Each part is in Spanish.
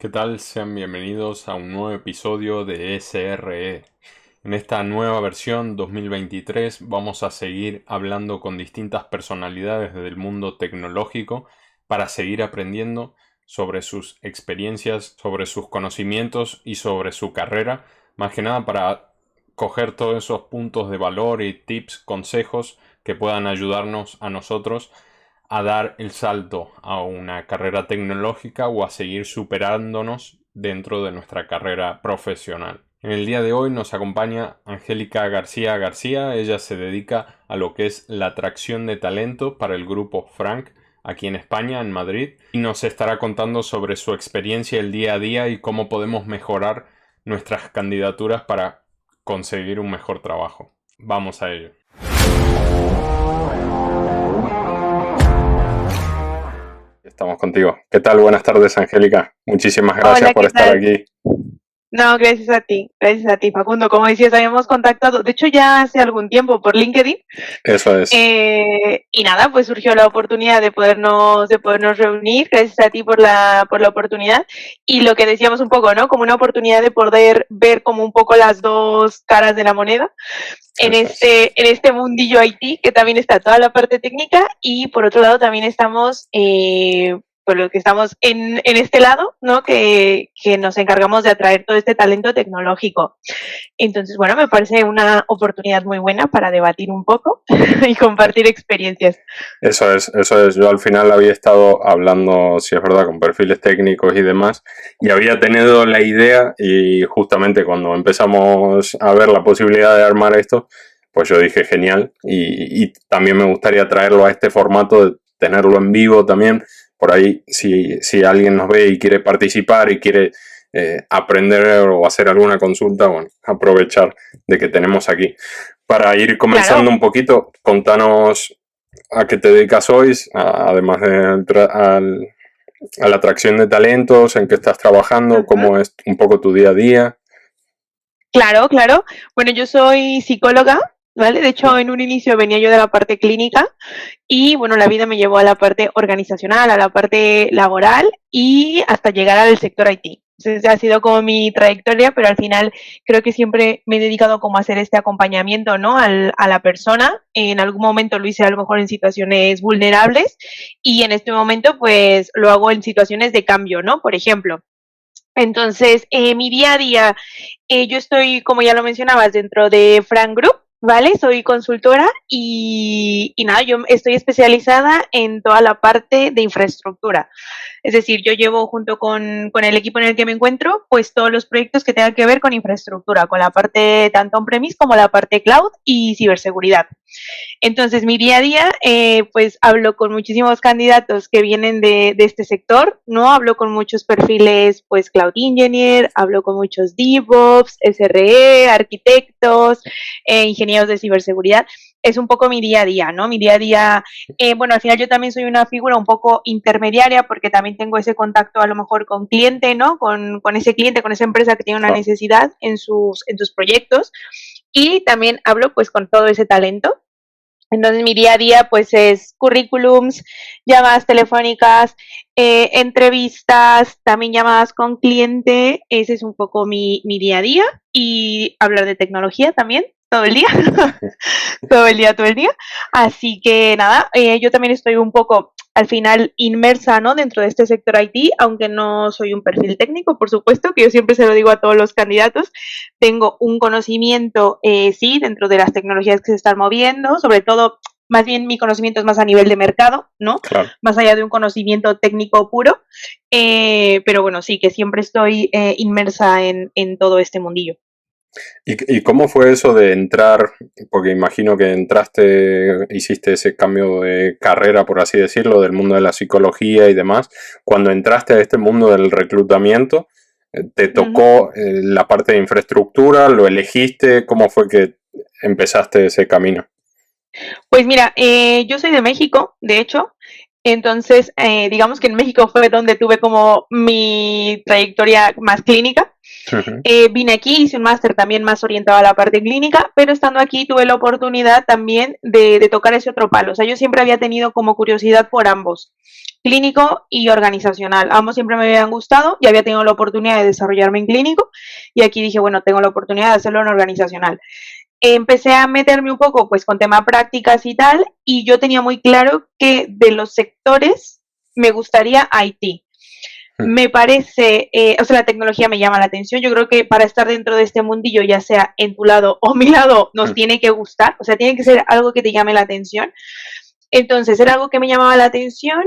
¿Qué tal? Sean bienvenidos a un nuevo episodio de SRE. En esta nueva versión 2023 vamos a seguir hablando con distintas personalidades del mundo tecnológico para seguir aprendiendo sobre sus experiencias, sobre sus conocimientos y sobre su carrera, más que nada para coger todos esos puntos de valor y tips, consejos que puedan ayudarnos a nosotros a dar el salto a una carrera tecnológica o a seguir superándonos dentro de nuestra carrera profesional. En el día de hoy nos acompaña Angélica García García. Ella se dedica a lo que es la atracción de talento para el grupo Frank aquí en España, en Madrid, y nos estará contando sobre su experiencia el día a día y cómo podemos mejorar nuestras candidaturas para conseguir un mejor trabajo. Vamos a ello. Estamos contigo. ¿Qué tal? Buenas tardes, Angélica. Muchísimas gracias Hola, por ¿qué estar tal? aquí. No, gracias a ti, Facundo. Como decías, habíamos contactado, de hecho ya hace algún tiempo por LinkedIn, Eso es. y nada, pues surgió la oportunidad de podernos reunir. Gracias a ti por la oportunidad. Y lo que decíamos un poco, ¿no? Como una oportunidad de poder ver como un poco las dos caras de la moneda en Eso es. este mundillo IT, que también está toda la parte técnica, y por otro lado también estamos, por lo que estamos en este lado, ¿no? Que nos encargamos de atraer todo este talento tecnológico. Entonces, bueno, me parece una oportunidad muy buena para debatir un poco y compartir experiencias. Eso es, eso es. Yo al final había estado hablando, si es verdad, con perfiles técnicos y demás, y había tenido la idea y justamente cuando empezamos a ver la posibilidad de armar esto, pues yo dije genial y también me gustaría traerlo a este formato, de tenerlo en vivo también. Por ahí, si alguien nos ve y quiere participar y quiere aprender o hacer alguna consulta, bueno, aprovechar de que tenemos aquí. Para ir comenzando Claro. un poquito, contanos a qué te dedicas hoy, además de a la atracción de talentos, en qué estás trabajando, Ujú. cómo es un poco tu día a día. Claro, claro. Bueno, yo soy psicóloga, ¿vale? De hecho, en un inicio venía yo de la parte clínica y, bueno, la vida me llevó a la parte organizacional, a la parte laboral y hasta llegar al sector IT. Entonces, ha sido como mi trayectoria, pero al final creo que siempre me he dedicado como a hacer este acompañamiento, ¿no? A la persona. En algún momento lo hice a lo mejor en situaciones vulnerables y en este momento pues lo hago en situaciones de cambio, ¿no? Por ejemplo. Entonces, mi día a día, yo estoy, como ya lo mencionabas, dentro de Frank Group, ¿vale? Soy consultora y nada, yo estoy especializada en toda la parte de infraestructura. Es decir, yo llevo junto con el equipo en el que me encuentro, pues todos los proyectos que tengan que ver con infraestructura, con la parte tanto on-premise como la parte cloud y ciberseguridad. Entonces, mi día a día, pues hablo con muchísimos candidatos que vienen de este sector, ¿no? Hablo con muchos perfiles, pues Cloud Engineer, hablo con muchos DevOps, SRE, arquitectos, ingenieros de ciberseguridad. Es un poco mi día a día, ¿no? Mi día a día, bueno, al final yo también soy una figura un poco intermediaria porque también tengo ese contacto a lo mejor con cliente, ¿no? Con ese cliente, con esa empresa que tiene una Claro. necesidad en sus proyectos y también hablo pues con todo ese talento. Entonces mi día a día pues es currículums, llamadas telefónicas, entrevistas, también llamadas con cliente, ese es un poco mi día a día y hablar de tecnología también todo el día, todo el día, todo el día. Así que nada, yo también estoy un poco al final inmersa, ¿no? Dentro de este sector IT, aunque no soy un perfil técnico, por supuesto, que yo siempre se lo digo a todos los candidatos, tengo un conocimiento, sí, dentro de las tecnologías que se están moviendo, sobre todo, más bien mi conocimiento es más a nivel de mercado, ¿no? Claro. Más allá de un conocimiento técnico puro, pero bueno, sí, que siempre estoy inmersa en todo este mundillo. ¿Y cómo fue eso de entrar? Porque imagino que entraste, hiciste ese cambio de carrera, por así decirlo, del mundo de la psicología y demás. Cuando entraste a este mundo del reclutamiento, ¿te Uh -huh. tocó la parte de infraestructura? ¿Lo elegiste? ¿Cómo fue que empezaste ese camino? Pues mira, yo soy de México, de hecho, entonces digamos que en México fue donde tuve como mi trayectoria más clínica. Ujú. Vine aquí, hice un máster también más orientado a la parte clínica, pero estando aquí tuve la oportunidad también de tocar ese otro palo. O sea, yo siempre había tenido como curiosidad por ambos. clínico y organizacional. Ambos siempre me habían gustado, ya había tenido la oportunidad de desarrollarme en clínico y aquí dije, bueno, tengo la oportunidad de hacerlo en organizacional. Empecé a meterme un poco pues con tema prácticas y tal, y yo tenía muy claro que de los sectores me gustaría IT. Me parece, o sea, la tecnología me llama la atención. Yo creo que para estar dentro de este mundillo, ya sea en tu lado o mi lado, nos tiene que gustar, o sea, tiene que ser algo que te llame la atención. Entonces, era algo que me llamaba la atención.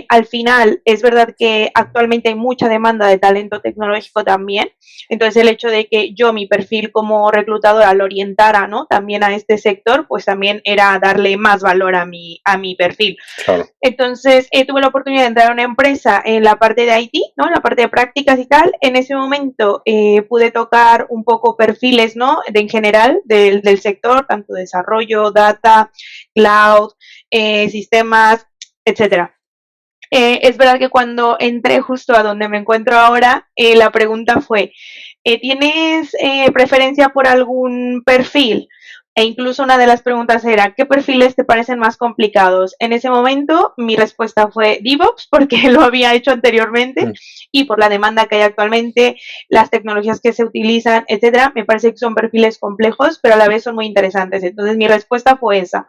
Al final, es verdad que actualmente hay mucha demanda de talento tecnológico también. Entonces, el hecho de que yo mi perfil como reclutadora lo orientara, ¿no? También a este sector, pues también era darle más valor a mi perfil. Claro. Entonces, tuve la oportunidad de entrar a una empresa en la parte de IT, ¿no? En la parte de prácticas y tal. En ese momento pude tocar un poco perfiles, ¿no? En general del sector, tanto desarrollo, data, cloud, sistemas, etcétera. Es verdad que cuando entré justo a donde me encuentro ahora, la pregunta fue, ¿tienes preferencia por algún perfil? E incluso una de las preguntas era, ¿qué perfiles te parecen más complicados? En ese momento mi respuesta fue DevOps, porque lo había hecho anteriormente, y por la demanda que hay actualmente, las tecnologías que se utilizan, etcétera, me parece que son perfiles complejos, pero a la vez son muy interesantes. Entonces mi respuesta fue esa.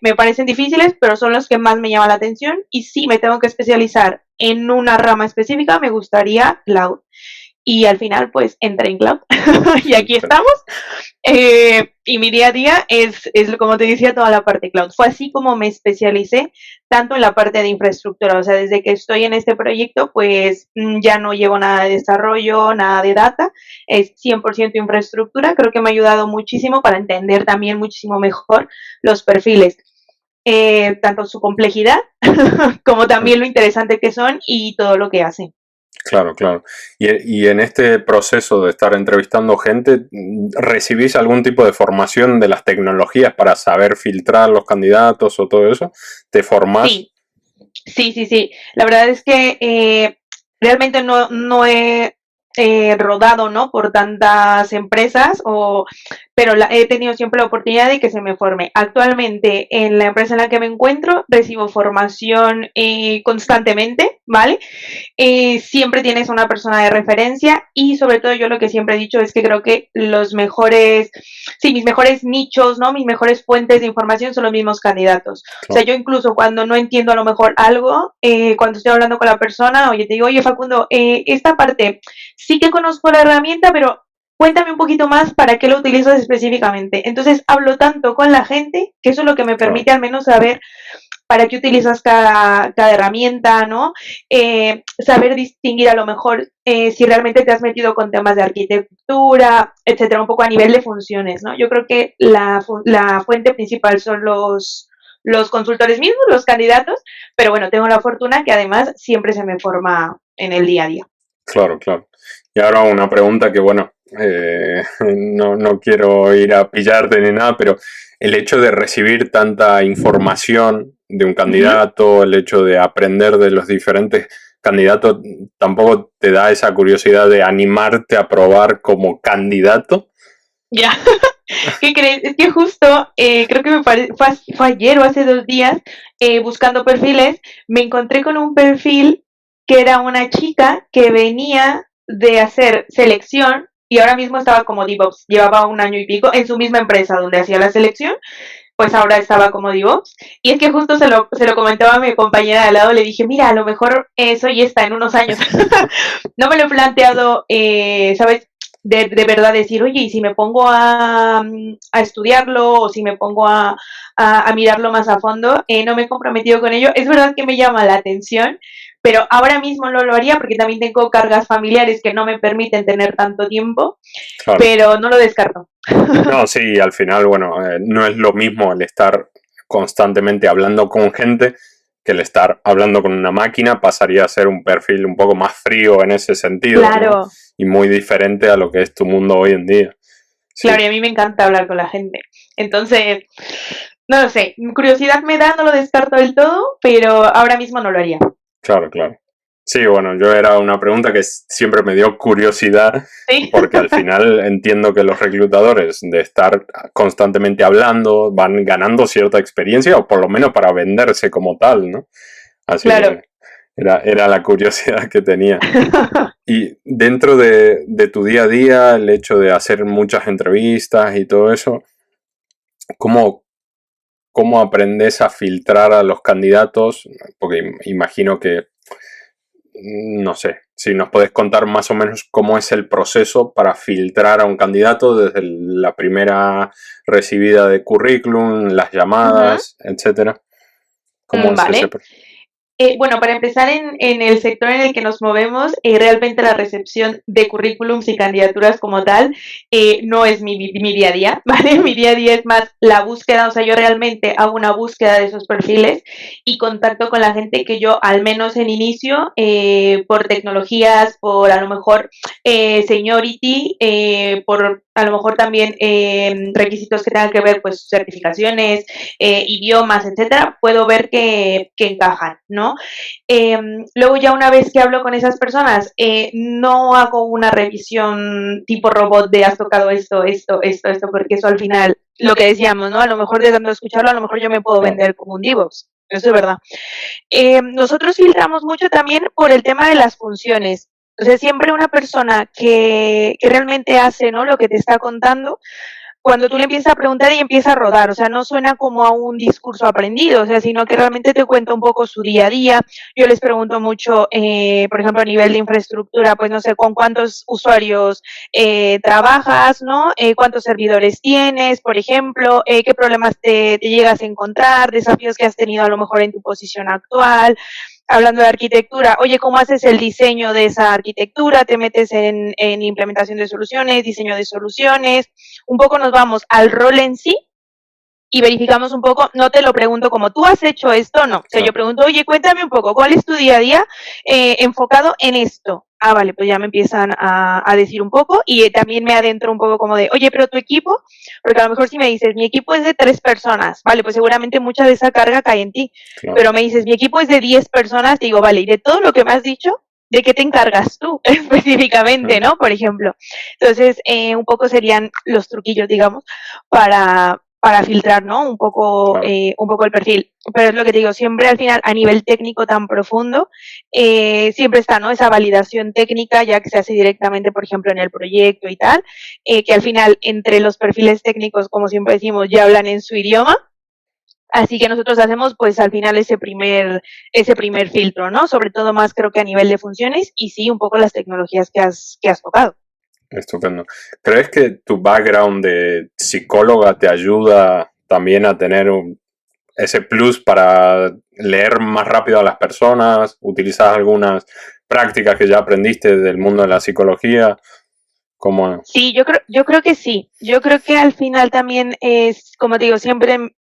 Me parecen difíciles, pero son los que más me llaman la atención, y si me tengo que especializar en una rama específica, me gustaría cloud. Y al final, pues, entré en cloud y aquí estamos. Y mi día a día es, como te decía, toda la parte cloud. Fue así como me especialicé tanto en la parte de infraestructura. O sea, desde que estoy en este proyecto, pues ya no llevo nada de desarrollo, nada de data. Es 100% infraestructura. Creo que me ha ayudado muchísimo para entender también muchísimo mejor los perfiles. Tanto su complejidad como también lo interesante que son y todo lo que hacen. Claro, claro. Y en este proceso de estar entrevistando gente, ¿recibís algún tipo de formación de las tecnologías para saber filtrar los candidatos o todo eso? ¿Te formás? Sí. La verdad es que realmente no he rodado, ¿no? Por tantas empresas, pero he tenido siempre la oportunidad de que se me forme. Actualmente, en la empresa en la que me encuentro, recibo formación constantemente, ¿vale? Siempre tienes una persona de referencia y sobre todo yo lo que siempre he dicho es que creo que mis mejores nichos, ¿no? Mis mejores fuentes de información son los mismos candidatos. Claro. O sea, yo incluso cuando no entiendo a lo mejor algo, cuando estoy hablando con la persona, oye, te digo, oye Facundo, esta parte sí que conozco la herramienta, pero cuéntame un poquito más para qué lo utilizas específicamente. Entonces hablo tanto con la gente que eso es lo que me permite al menos saber para qué utilizas cada herramienta, ¿no? Saber distinguir a lo mejor si realmente te has metido con temas de arquitectura, etcétera, un poco a nivel de funciones, ¿no? Yo creo que la fuente principal son los consultores mismos, los candidatos, pero bueno, tengo la fortuna que además siempre se me forma en el día a día. Claro, claro. Y ahora una pregunta que, bueno, no quiero ir a pillarte ni nada, pero el hecho de recibir tanta información de un candidato, el hecho de aprender de los diferentes candidatos, ¿tampoco te da esa curiosidad de animarte a probar como candidato? Ya, ¿qué crees? Es que justo, creo que fue ayer o hace 2 días, buscando perfiles, me encontré con un perfil que era una chica que venía de hacer selección y ahora mismo estaba como DevOps, llevaba 1 año y pico en su misma empresa donde hacía la selección, pues ahora estaba como DevOps. Y es que justo se lo comentaba a mi compañera de al lado, le dije, mira, a lo mejor soy esta en unos años. No me lo he planteado, ¿sabes? De verdad decir, oye, y si me pongo a estudiarlo o si me pongo a mirarlo más a fondo, no me he comprometido con ello. Es verdad que me llama la atención, pero ahora mismo no lo haría porque también tengo cargas familiares que no me permiten tener tanto tiempo, claro. Pero no lo descarto. No, sí, al final, bueno, no es lo mismo el estar constantemente hablando con gente que el estar hablando con una máquina. Pasaría a ser un perfil un poco más frío en ese sentido, claro. ¿no? Y muy diferente a lo que es tu mundo hoy en día. Sí. Claro, y a mí me encanta hablar con la gente. Entonces, no lo sé, curiosidad me da, no lo descarto del todo, pero ahora mismo no lo haría. Claro, claro. Sí, bueno, yo era una pregunta que siempre me dio curiosidad, ¿sí? Porque al final entiendo que los reclutadores de estar constantemente hablando van ganando cierta experiencia o por lo menos para venderse como tal, ¿no? Así Claro. que era la curiosidad que tenía. Y dentro de tu día a día, el hecho de hacer muchas entrevistas y todo eso, ¿cómo, cómo aprendes a filtrar a los candidatos? Porque imagino que, no sé, si nos podés contar más o menos cómo es el proceso para filtrar a un candidato desde la primera recibida de currículum, las Ujú. llamadas, etcétera. ¿Cómo es ese Vale. proceso? Bueno, para empezar, en el sector en el que nos movemos, realmente la recepción de currículums y candidaturas como tal no es mi día a día, ¿vale? Mi día a día es más la búsqueda, o sea, yo realmente hago una búsqueda de esos perfiles y contacto con la gente que yo, al menos en inicio, por tecnologías, por a lo mejor seniority, por a lo mejor también requisitos que tengan que ver, pues, certificaciones, idiomas, etcétera, puedo ver que encajan, ¿no? Luego ya una vez que hablo con esas personas, no hago una revisión tipo robot de has tocado esto, porque eso al final, lo que decíamos, ¿no? A lo mejor de tanto escucharlo, a lo mejor yo me puedo Claro. vender como un DevOps. Eso es verdad. Nosotros filtramos mucho también por el tema de las funciones. O sea, siempre una persona que realmente hace, ¿no?, lo que te está contando, cuando tú le empiezas a preguntar y empieza a rodar, o sea, no suena como a un discurso aprendido, o sea, sino que realmente te cuenta un poco su día a día. Yo les pregunto mucho, por ejemplo, a nivel de infraestructura, pues no sé, con cuántos usuarios trabajas, ¿no? Cuántos servidores tienes, por ejemplo, qué problemas te llegas a encontrar, desafíos que has tenido a lo mejor en tu posición actual. Hablando de arquitectura, oye, ¿cómo haces el diseño de esa arquitectura? ¿Te metes en implementación de soluciones, diseño de soluciones? Un poco nos vamos al rol en sí y verificamos un poco, no te lo pregunto como tú has hecho esto, no. O sea, yo Claro. pregunto, oye, cuéntame un poco, ¿cuál es tu día a día enfocado en esto? Ah, vale, pues ya me empiezan a decir un poco y también me adentro un poco como de, oye, pero tu equipo, porque a lo mejor si me dices, mi equipo es de 3 personas, vale, pues seguramente mucha de esa carga cae en ti, Claro. pero me dices, mi equipo es de 10 personas, te digo, vale, y de todo lo que me has dicho, ¿de qué te encargas tú específicamente, Mm. no? Por ejemplo. Entonces, un poco serían los truquillos, digamos, para filtrar, ¿no? Claro. Un poco el perfil. Pero es lo que te digo, siempre al final, a nivel técnico tan profundo, siempre está, ¿no? Esa validación técnica, ya que se hace directamente, por ejemplo, en el proyecto y tal, que al final, entre los perfiles técnicos, como siempre decimos, ya hablan en su idioma. Así que nosotros hacemos, pues, al final ese primer filtro, ¿no? Sobre todo más creo que a nivel de funciones y sí, un poco las tecnologías que has tocado. Estupendo. ¿Crees que tu background de psicóloga te ayuda también a tener ese plus para leer más rápido a las personas? ¿Utilizas algunas prácticas que ya aprendiste del mundo de la psicología? ¿Cómo? Sí, yo creo que sí. Yo creo que al final también es, como te digo, siempre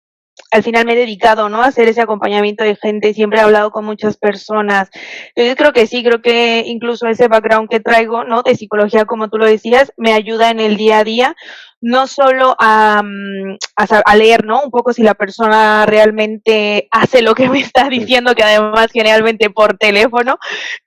al final me he dedicado, ¿no?, a hacer ese acompañamiento de gente, siempre he hablado con muchas personas. Entonces creo que sí, creo que incluso ese background que traigo, ¿no?, de psicología, como tú lo decías, me ayuda en el día a día, no solo a leer, ¿no?, un poco si la persona realmente hace lo que me está diciendo, que además generalmente por teléfono,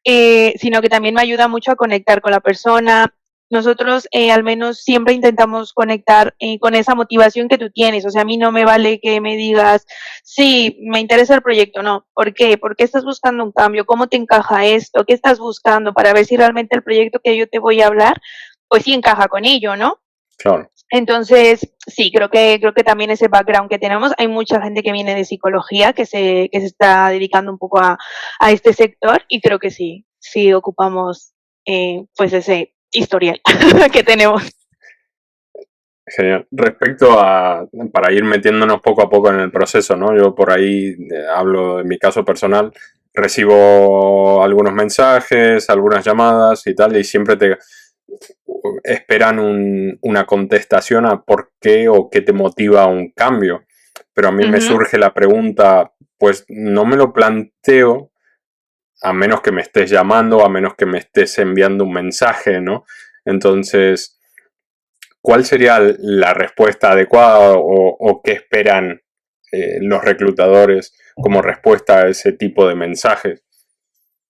sino que también me ayuda mucho a conectar con la persona. Nosotros al menos siempre intentamos conectar con esa motivación que tú tienes. O sea, a mí no me vale que me digas, sí, me interesa el proyecto, no. ¿Por qué? ¿Por qué estás buscando un cambio? ¿Cómo te encaja esto? ¿Qué estás buscando? Para ver si realmente el proyecto que yo te voy a hablar, pues sí encaja con ello, ¿no? Claro. Entonces, sí, creo que también ese background que tenemos, hay mucha gente que viene de psicología que se está dedicando un poco a este sector y creo que sí, sí ocupamos pues ese historial que tenemos. Genial. Respecto a, para ir metiéndonos poco a poco en el proceso, ¿no? Yo por ahí hablo de mi caso personal, recibo algunos mensajes, algunas llamadas y tal, y siempre te esperan una contestación a por qué o qué te motiva a un cambio. Pero a mí me Ujú. surge la pregunta, pues no me lo planteo a menos que me estés llamando, a menos que me estés enviando un mensaje, ¿no? Entonces, ¿cuál sería la respuesta adecuada o qué esperan los reclutadores como respuesta a ese tipo de mensajes?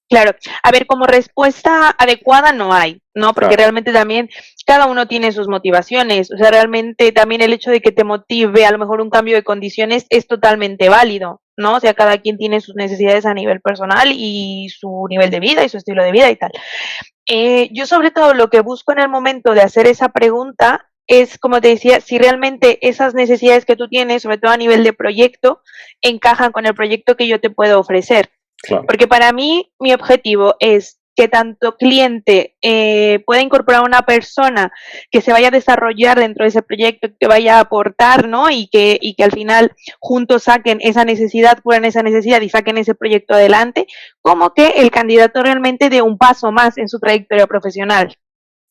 Claro, a ver, como respuesta adecuada no hay, ¿no? Porque Claro, realmente también cada uno tiene sus motivaciones, o sea, realmente también el hecho de que te motive a lo mejor un cambio de condiciones es totalmente válido. ¿no? O sea, cada quien tiene sus necesidades a nivel personal y su nivel de vida y su estilo de vida y tal. Yo sobre todo lo que busco en el momento de hacer esa pregunta es, como te decía, si realmente esas necesidades que tú tienes, sobre todo a nivel de proyecto, encajan con el proyecto que yo te puedo ofrecer. Claro. Porque para mí mi objetivo es que tanto cliente pueda incorporar a una persona que se vaya a desarrollar dentro de ese proyecto, que vaya a aportar, ¿no? Y que al final juntos saquen esa necesidad, curan esa necesidad y saquen ese proyecto adelante, como que el candidato realmente dé un paso más en su trayectoria profesional.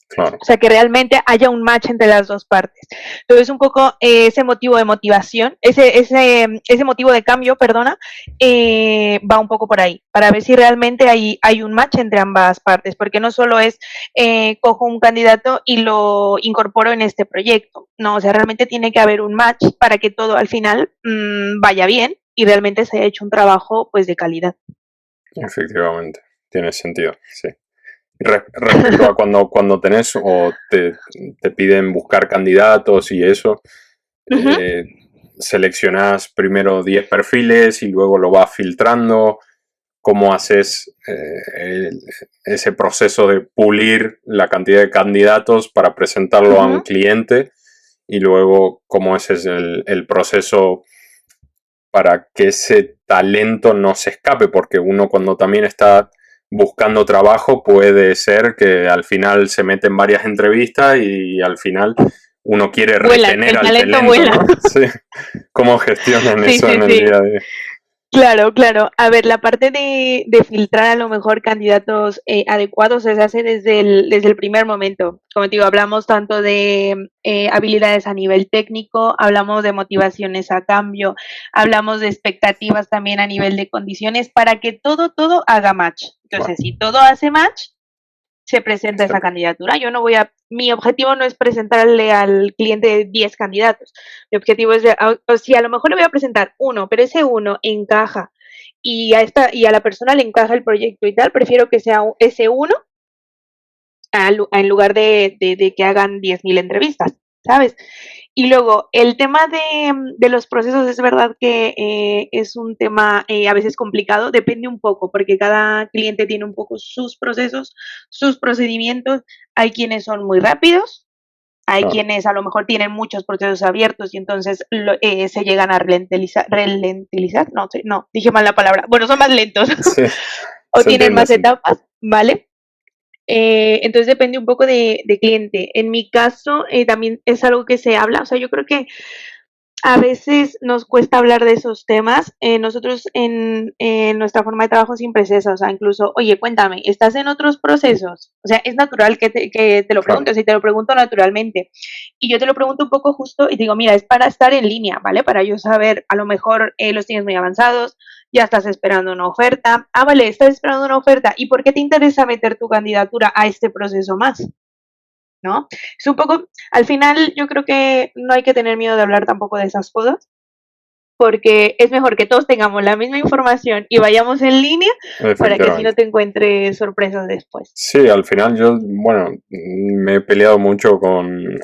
Claro. O sea, que realmente haya un match entre las dos partes. Entonces, un poco ese motivo de motivación, ese motivo de cambio, perdona, va un poco por ahí, para ver si realmente hay un match entre ambas partes, porque no solo es cojo un candidato y lo incorporo en este proyecto, no, o sea, realmente tiene que haber un match para que todo al final vaya bien y realmente se haya hecho un trabajo pues de calidad. Efectivamente, tiene sentido, sí. Respecto a cuando tenés o te piden buscar candidatos y eso, Uh -huh. eh, seleccionás primero 10 perfiles y luego lo vas filtrando. ¿Cómo haces ese proceso de pulir la cantidad de candidatos para presentarlo a un cliente? Y luego, ¿cómo es el proceso para que ese talento no se escape? Porque uno cuando también está buscando trabajo puede ser que al final se mete en varias entrevistas y al final uno quiere Vuelan, retener el al talento talento, vuela. ¿no? Sí. ¿Cómo gestionan Sí, eso sí, en el sí. día a día? Claro, claro. A ver, la parte de filtrar a lo mejor candidatos adecuados se hace desde el primer momento. Como te digo, hablamos tanto de habilidades a nivel técnico, hablamos de motivaciones a cambio, hablamos de expectativas también a nivel de condiciones para que todo haga match. Entonces, si todo hace match, se presenta esa candidatura. Yo no voy a, mi objetivo no es presentarle al cliente 10 candidatos. Mi objetivo es, o si a lo mejor le voy a presentar uno, pero ese uno encaja y a la persona le encaja el proyecto y tal, prefiero que sea ese uno en lugar de que hagan 10.000 entrevistas, ¿sabes? Y luego, el tema de los procesos es verdad que es un tema a veces complicado, depende un poco, porque cada cliente tiene un poco sus procesos, sus procedimientos. Hay quienes son muy rápidos, hay Claro. quienes a lo mejor tienen muchos procesos abiertos y entonces se llegan a ralentizar, no, dije mal la palabra, bueno, son más lentos Sí, o se tienen entiende, más se entiende. etapas, ¿vale? Entonces depende un poco de cliente. En mi caso, también es algo que se habla, o sea, yo creo que a veces nos cuesta hablar de esos temas. Nosotros en nuestra forma de trabajo siempre es esa, o sea, incluso, oye, cuéntame, ¿estás en otros procesos? O sea, es natural que te lo Claro. preguntes y te lo pregunto naturalmente. Y yo te lo pregunto un poco justo y te digo, mira, es para estar en línea, ¿vale? Para yo saber, a lo mejor los tienes muy avanzados, ya estás esperando una oferta. Ah, vale, estás esperando una oferta. ¿Y por qué te interesa meter tu candidatura a este proceso más? ¿No? Es un poco, al final yo creo que no hay que tener miedo de hablar tampoco de esas cosas, porque es mejor que todos tengamos la misma información y vayamos en línea para que así no Efectivamente. te encuentres sorpresas después. Sí, al final yo, bueno, me he peleado mucho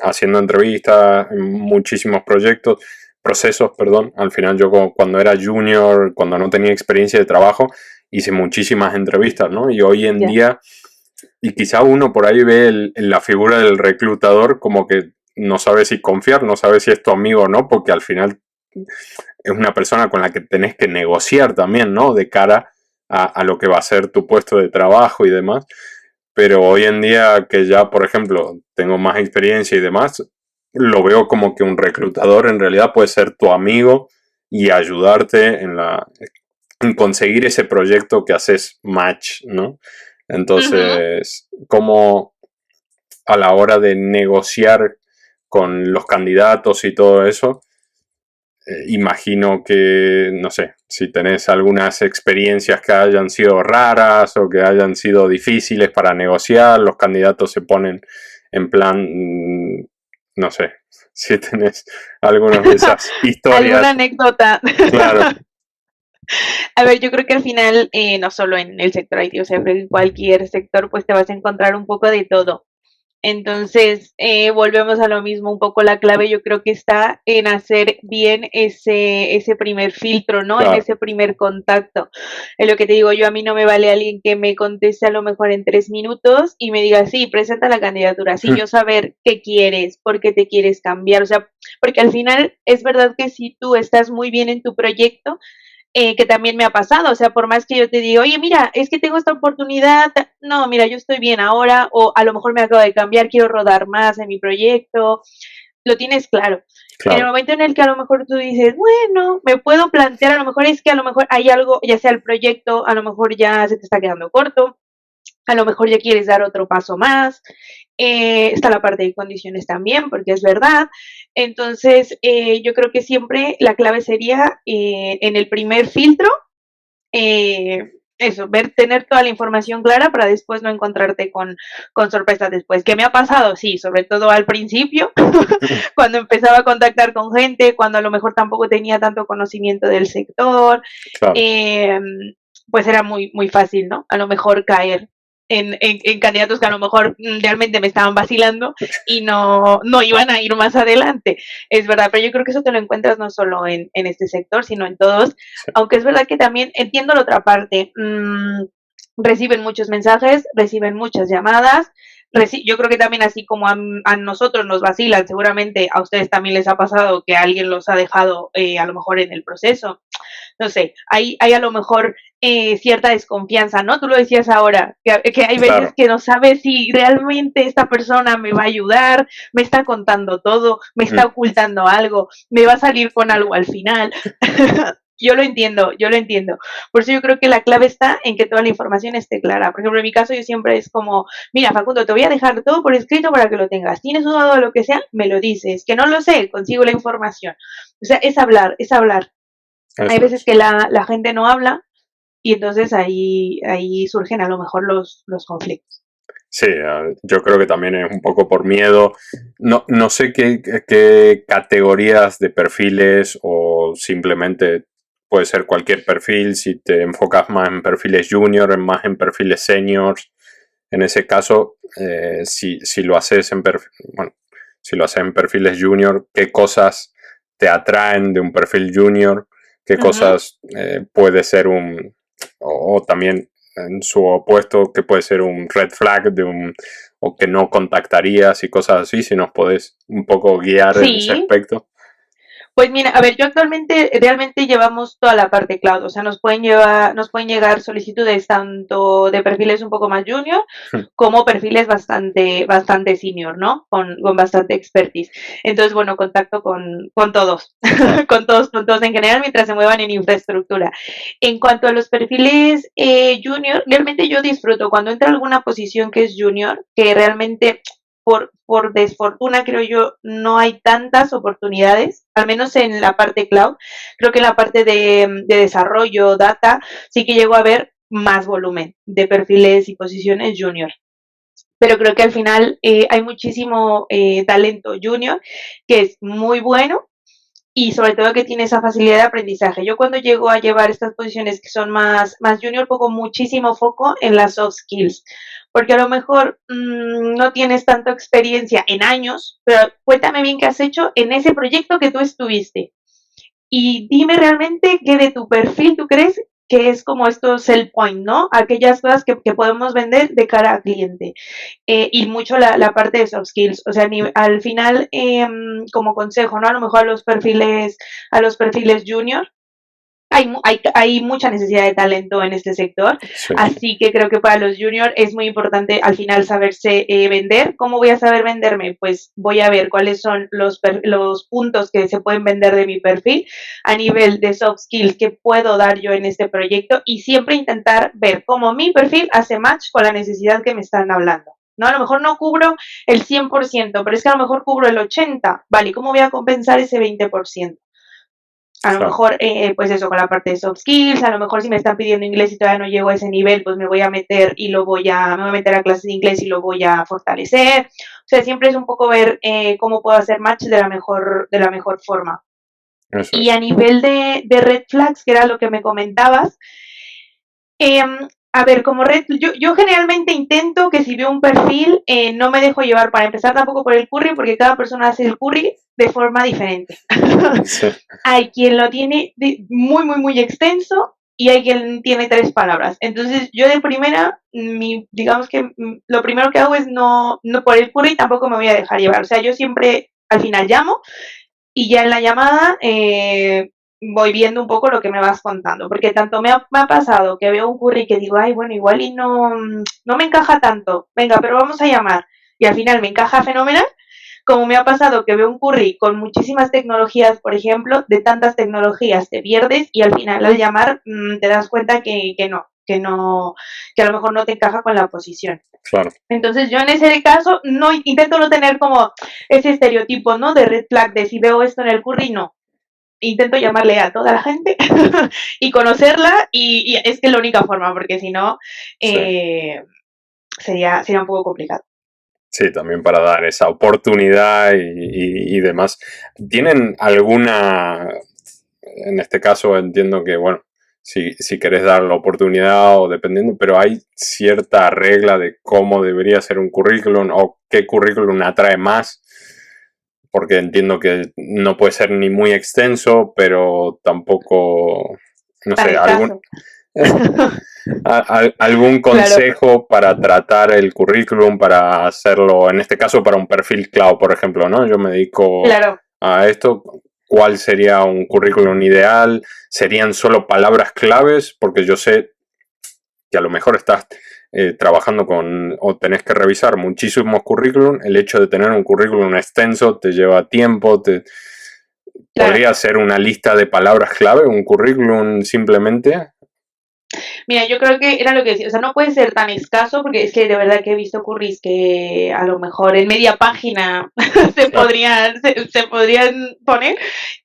haciendo entrevistas, en muchísimos procesos, perdón. Al final yo cuando era junior, cuando no tenía experiencia de trabajo, hice muchísimas entrevistas, ¿no? Y hoy en Ya. día, y quizá uno por ahí ve la figura del reclutador como que no sabe si confiar, no sabe si es tu amigo o no, porque al final es una persona con la que tenés que negociar también, ¿no? De cara a lo que va a ser tu puesto de trabajo y demás. Pero hoy en día que ya, por ejemplo, tengo más experiencia y demás, lo veo como que un reclutador en realidad puede ser tu amigo y ayudarte en conseguir ese proyecto que haces match, ¿no? Ujú. Entonces, como a la hora de negociar con los candidatos y todo eso, imagino que, no sé, si tenés algunas experiencias que hayan sido raras o que hayan sido difíciles para negociar, los candidatos se ponen en plan, no sé, si tenés algunas de esas ¿Alguna historias, anécdota? claro, A ver, yo creo que al final, no solo en el sector IT, o sea, en cualquier sector, pues te vas a encontrar un poco de todo. Entonces, volvemos a lo mismo, un poco la clave yo creo que está en hacer bien ese primer filtro, ¿no? En Claro. ese primer contacto. Es lo que te digo yo, a mí no me vale alguien que me conteste a lo mejor en 3 minutos y me diga, sí, presenta la candidatura, sí, yo saber qué quieres, por qué te quieres cambiar, o sea, porque al final es verdad que si tú estás muy bien en tu proyecto, que también me ha pasado, o sea, por más que yo te diga, oye, mira, es que tengo esta oportunidad, no, mira, yo estoy bien ahora, o a lo mejor me acabo de cambiar, quiero rodar más en mi proyecto, lo tienes claro. En el Claro. momento en el que a lo mejor tú dices, bueno, me puedo plantear, a lo mejor es que a lo mejor hay algo, ya sea el proyecto, a lo mejor ya se te está quedando corto, a lo mejor ya quieres dar otro paso más, está la parte de condiciones también, porque es verdad. Entonces, yo creo que siempre la clave sería en el primer filtro, eso, tener toda la información clara para después no encontrarte con sorpresas después. ¿Qué me ha pasado? Sí, sobre todo al principio, cuando empezaba a contactar con gente, cuando a lo mejor tampoco tenía tanto conocimiento del sector, Claro. eh, pues era muy, muy fácil, ¿no? A lo mejor caer en candidatos que a lo mejor realmente me estaban vacilando y no iban a ir más adelante. Es verdad, pero yo creo que eso te lo encuentras no solo en este sector, sino en todos. Sí. Aunque es verdad que también entiendo la otra parte. Reciben muchos mensajes, reciben muchas llamadas. Yo creo que también así como a nosotros nos vacilan, seguramente a ustedes también les ha pasado que alguien los ha dejado a lo mejor en el proceso. No sé, hay a lo mejor cierta desconfianza, ¿no? Tú lo decías ahora, que hay veces Claro. que no sabes si realmente esta persona me va a ayudar, me está contando todo, me está Mm. ocultando algo, me va a salir con algo al final. Yo lo entiendo, yo lo entiendo. Por eso yo creo que la clave está en que toda la información esté clara. Por ejemplo, en mi caso yo siempre es como, mira, Facundo, te voy a dejar todo por escrito para que lo tengas. ¿Tienes duda de lo que sea? Me lo dices. Que no lo sé, consigo la información. O sea, es hablar, es hablar. Hay Eso veces es. que la gente no habla y entonces ahí surgen a lo mejor los conflictos. Sí, yo creo que también es un poco por miedo. No sé qué categorías de perfiles o simplemente puede ser cualquier perfil, si te enfocas más en perfiles junior, más en perfiles seniors. En ese caso, si lo haces bueno, si lo haces en perfiles junior, ¿qué cosas te atraen de un perfil junior? ¿Qué Ujú. cosas puede ser o también en su opuesto, que puede ser un red flag o que no contactarías y cosas así, si nos podés un poco guiar en ese Sí, aspecto? pues mira, a ver, yo actualmente realmente llevamos toda la parte cloud, o sea, nos pueden llegar solicitudes tanto de perfiles un poco más junior como perfiles bastante senior, ¿no? Con bastante expertise. Entonces, bueno, contacto con todos, Claro. con todos en general mientras se muevan en infraestructura. En cuanto a los perfiles junior, realmente yo disfruto cuando entra alguna posición que es junior, que realmente por desfortuna, creo yo, no hay tantas oportunidades, al menos en la parte cloud. Creo que en la parte de desarrollo, data, sí que llego a ver más volumen de perfiles y posiciones junior. Pero creo que al final hay muchísimo talento junior que es muy bueno y sobre todo que tiene esa facilidad de aprendizaje. Yo cuando llego a llevar estas posiciones que son más junior, pongo muchísimo foco en las soft skills, porque a lo mejor no tienes tanta experiencia en años, pero cuéntame bien qué has hecho en ese proyecto que tú estuviste. Y dime realmente qué de tu perfil tú crees que es como estos sell point, ¿no? Aquellas cosas que podemos vender de cara al cliente. Y mucho la parte de soft skills. O sea, al final, como consejo, ¿no? A lo mejor a los perfiles junior, hay mucha necesidad de talento en este sector, Sí. así que creo que para los juniors es muy importante al final saberse vender. ¿Cómo voy a saber venderme? Pues voy a ver cuáles son los puntos que se pueden vender de mi perfil a nivel de soft skills que puedo dar yo en este proyecto y siempre intentar ver cómo mi perfil hace match con la necesidad que me están hablando. ¿No? A lo mejor no cubro el 100%, pero es que a lo mejor cubro el 80%. Vale, ¿cómo voy a compensar ese 20%? A lo Claro. mejor, pues eso, con la parte de soft skills, a lo mejor si me están pidiendo inglés y todavía no llego a ese nivel, pues me voy a meter me voy a meter a clases de inglés y lo voy a fortalecer. O sea, siempre es un poco ver cómo puedo hacer match de la mejor forma. Eso Y a es. nivel de red flags, que era lo que me comentabas, A ver, como red, yo generalmente intento que si veo un perfil, no me dejo llevar para empezar tampoco por el curry, porque cada persona hace el curry de forma diferente. Sí, Hay quien lo tiene muy, muy, muy extenso y hay quien tiene 3 palabras. Entonces, yo de primera, digamos que lo primero que hago es no por el curry tampoco me voy a dejar llevar. O sea, yo siempre al final llamo y ya en la llamada voy viendo un poco lo que me vas contando, porque tanto me ha pasado que veo un curry que digo, ay, bueno, igual y no me encaja tanto, venga, pero vamos a llamar, y al final me encaja fenomenal, como me ha pasado que veo un curry con muchísimas tecnologías, por ejemplo, de tantas tecnologías te pierdes y al final al llamar te das cuenta que a lo mejor no te encaja con la posición. claro. Entonces yo en ese caso no intento no tener como ese estereotipo, ¿no? De red flag, de si veo esto en el curry, no. Intento llamarle a toda la gente y conocerla y es que es la única forma, porque si no Sí. sería un poco complicado. Sí, también para dar esa oportunidad y demás. ¿Tienen alguna, en este caso entiendo que, bueno, si querés dar la oportunidad o dependiendo, pero hay cierta regla de cómo debería ser un currículum o qué currículum atrae más? Porque entiendo que no puede ser ni muy extenso, pero tampoco, no Tan sé, algún, escaso. algún Claro, consejo para tratar el currículum, para hacerlo, en este caso para un perfil cloud, por ejemplo, ¿no? Yo me dedico claro. a esto. ¿Cuál sería un currículum ideal? ¿Serían solo palabras claves? Porque yo sé que a lo mejor estás trabajando con o tenés que revisar muchísimos currículum. El hecho de tener un currículum extenso te lleva tiempo, Claro. podría ser una lista de palabras clave, un currículum simplemente. Mira, yo creo que era lo que decía, o sea, no puede ser tan escaso porque es que de verdad que he visto curris que a lo mejor en media página Claro. se podrían poner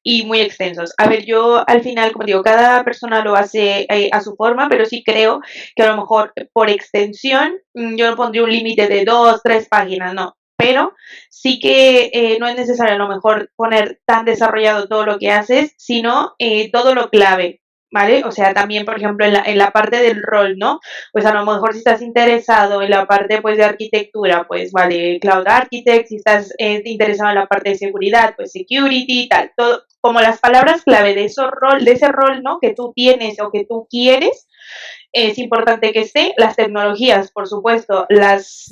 y muy extensos. A ver, yo al final, como digo, cada persona lo hace a su forma, pero sí creo que a lo mejor por extensión yo no pondría un límite de 2, 3 páginas, no. Pero sí que no es necesario a lo mejor poner tan desarrollado todo lo que haces, sino todo lo clave. ¿Vale? O sea, también, por ejemplo, en la parte del rol, ¿no? Pues a lo mejor si estás interesado en la parte pues de arquitectura, pues vale, Cloud Architect, si estás interesado en la parte de seguridad, pues Security, tal, todo, como las palabras clave de ese rol, ¿no? Que tú tienes o que tú quieres, es importante que esté, las tecnologías, por supuesto, las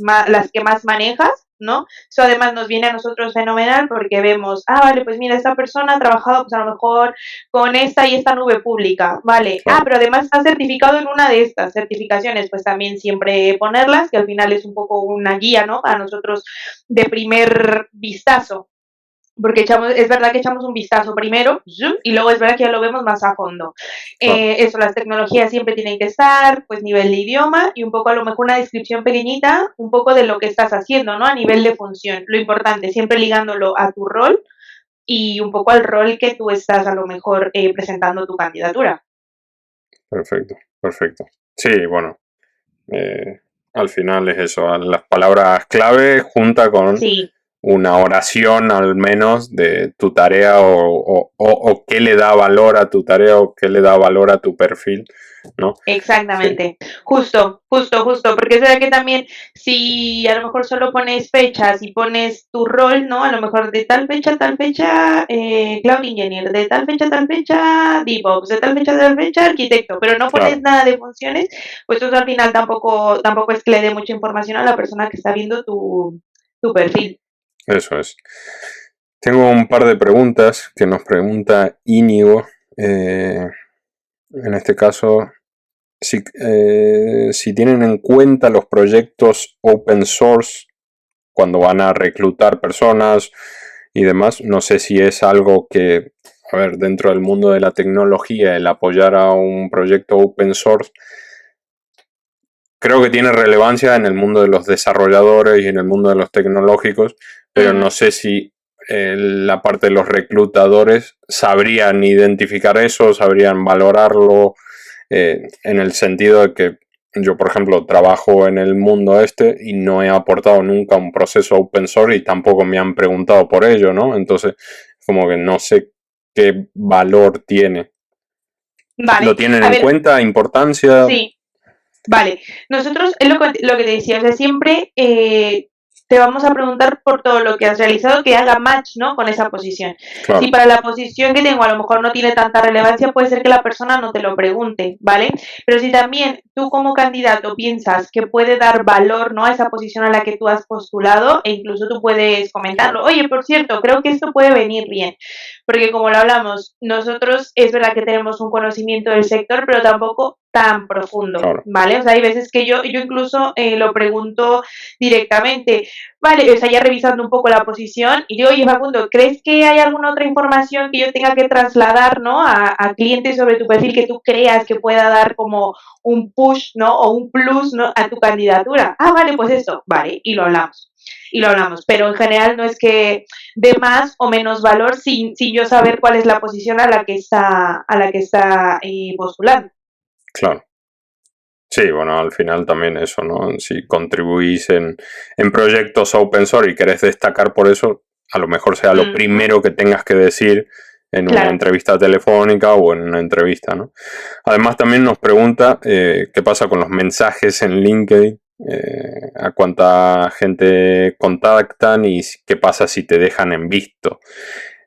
que más manejas, ¿no? Eso además nos viene a nosotros fenomenal porque vemos, vale, pues mira, esta persona ha trabajado pues a lo mejor con esta y esta nube pública, vale, Claro. pero además está certificado en una de estas certificaciones, pues también siempre ponerlas, que al final es un poco una guía, ¿no? A nosotros de primer vistazo, porque es verdad que echamos un vistazo primero y luego es verdad que ya lo vemos más a fondo. Claro. Eso, las tecnologías siempre tienen que estar, pues nivel de idioma y un poco a lo mejor una descripción pequeñita, un poco de lo que estás haciendo, ¿no? A nivel de función. Lo importante, siempre ligándolo a tu rol y un poco al rol que tú estás a lo mejor presentando tu candidatura. Perfecto, perfecto. Sí, bueno, eh, al final es eso, las palabras clave junta con Sí, una oración al menos de tu tarea o qué le da valor a tu tarea o qué le da valor a tu perfil, ¿no? Sí, exactamente, justo, porque es verdad que también si a lo mejor solo pones fechas y pones tu rol, ¿no? A lo mejor de tal fecha, Cloud Engineer, de tal fecha, DevOps, de tal fecha, arquitecto, pero no pones claro, nada de funciones, pues eso al final tampoco es que le dé mucha información a la persona que está viendo tu perfil. eso es. Tengo un par de preguntas que nos pregunta Íñigo. En este caso, si tienen en cuenta los proyectos open source cuando van a reclutar personas y demás, no sé si es algo que, a ver, dentro del mundo de la tecnología, el apoyar a un proyecto open source, creo que tiene relevancia en el mundo de los desarrolladores y en el mundo de los tecnológicos, pero Ujú. no sé si la parte de los reclutadores sabrían identificar eso, sabrían valorarlo, en el sentido de que yo, por ejemplo, trabajo en el mundo este y no he aportado nunca un proceso open source y tampoco me han preguntado por ello, ¿no? Entonces, como que no sé qué valor tiene. ¿Lo Vale, tienen a en ver, cuenta? ¿Importancia? sí. Vale, nosotros es lo que te decía, o sea, siempre te vamos a preguntar por todo lo que has realizado que haga match, ¿no? Con esa posición. Si Claro, para la posición que tengo a lo mejor no tiene tanta relevancia, puede ser que la persona no te lo pregunte, ¿vale? Pero si también tú como candidato piensas que puede dar valor, ¿no? A esa posición a la que tú has postulado, e incluso tú puedes comentarlo. Oye, por cierto, creo que esto puede venir bien. Porque como lo hablamos, nosotros es verdad que tenemos un conocimiento del sector, pero tampoco tan profundo, claro, ¿vale? O sea, hay veces que yo incluso lo pregunto directamente, vale, o sea, ya revisando un poco la posición, y digo, oye, Facundo, ¿crees que hay alguna otra información que yo tenga que trasladar, ¿no? A clientes sobre tu perfil que tú creas que pueda dar como un push, ¿no? O un plus, ¿no? A tu candidatura. Ah, vale, pues eso, vale, y lo hablamos. Y lo hablamos, pero en general no es que de más o menos valor sin yo saber cuál es la posición a la que está postulando. claro. Sí, bueno, al final también eso, ¿no? Si contribuís en proyectos open source y querés destacar por eso, a lo mejor sea lo Ujú, primero que tengas que decir en una claro. entrevista telefónica o en una entrevista, ¿no? Además también nos pregunta qué pasa con los mensajes en LinkedIn, a cuánta gente contactan y qué pasa si te dejan en visto.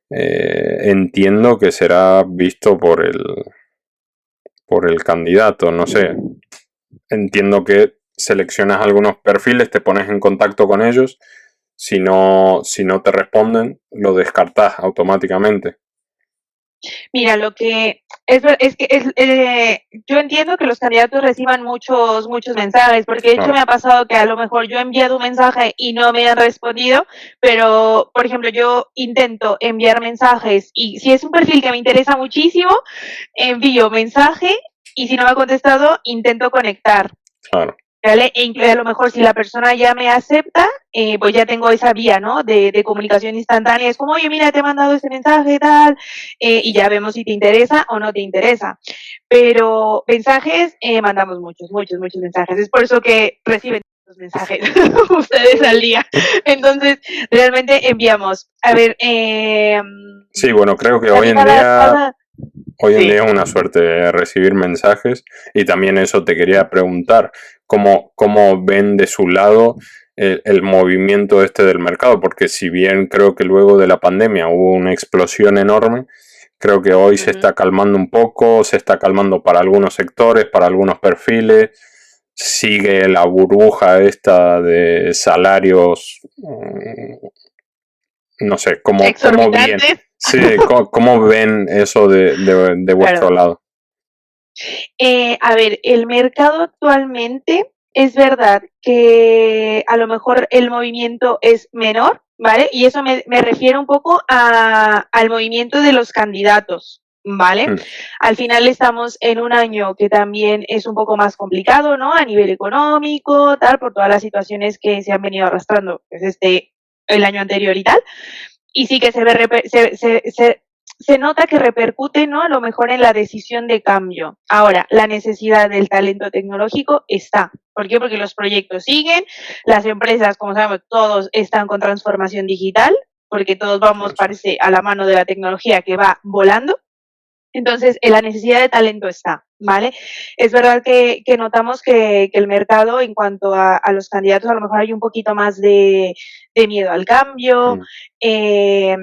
Entiendo que será visto por el candidato, no sé. Entiendo que seleccionas algunos perfiles, te pones en contacto con ellos. Si no te responden, lo descartas automáticamente. Mira, lo que es que yo entiendo que los candidatos reciban muchos mensajes, porque de hecho Claro, me ha pasado que a lo mejor yo he enviado un mensaje y no me han respondido, pero por ejemplo yo intento enviar mensajes y si es un perfil que me interesa muchísimo, envío mensaje y si no me ha contestado, intento conectar. claro. ¿Vale? A lo mejor si la persona ya me acepta, pues ya tengo esa vía, ¿no? De comunicación instantánea. Es como, oye, mira, te he mandado este mensaje, tal, y ya vemos si te interesa o no te interesa. Pero mensajes, mandamos muchos mensajes. Es por eso que reciben los mensajes ustedes al día. Entonces, realmente enviamos. A ver, Sí, bueno, creo que también hoy en día sí. es una suerte recibir mensajes y también eso te quería preguntar, ¿cómo ven de su lado el movimiento este del mercado? Porque si bien creo que luego de la pandemia hubo una explosión enorme, creo que hoy se está Ujú. calmando un poco, se está calmando para algunos sectores, para algunos perfiles, sigue la burbuja esta de salarios, no sé, ¿cómo bien? Exorbitantes. Sí, ¿cómo ven eso de vuestro Claro. lado? A ver, el mercado actualmente es verdad que a lo mejor el movimiento es menor, ¿vale? Y eso me refiero un poco al movimiento de los candidatos, ¿vale? Hmm, Al final estamos en un año que también es un poco más complicado, ¿no? A nivel económico, tal, por todas las situaciones que se han venido arrastrando, pues el año anterior y tal. Y sí que se nota que repercute, ¿no? A lo mejor en la decisión de cambio. Ahora, la necesidad del talento tecnológico está. ¿Por qué? Porque los proyectos siguen, las empresas, como sabemos, todos están con transformación digital, porque todos vamos, eso es. parece, a la mano de la tecnología que va volando. Entonces, la necesidad de talento está, ¿vale? Es verdad que notamos que el mercado, en cuanto a los candidatos, a lo mejor hay un poquito más de miedo al cambio, Hmm, eh,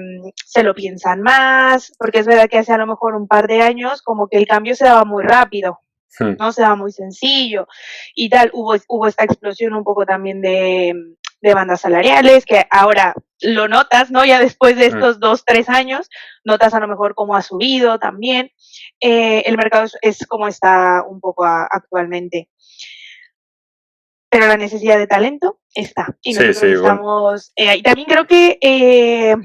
se lo piensan más, porque es verdad que hace a lo mejor un par de años como que el cambio se daba muy rápido, hmm, ¿no? Se daba muy sencillo y tal. Hubo esta explosión un poco también de bandas salariales, que ahora lo notas, ¿no? Ya después de hmm. estos 2, 3 años, notas a lo mejor cómo ha subido también. El mercado es como está un poco actualmente. Pero la necesidad de talento está. Y Sí, nosotros sí, bueno. estamos ahí. También creo que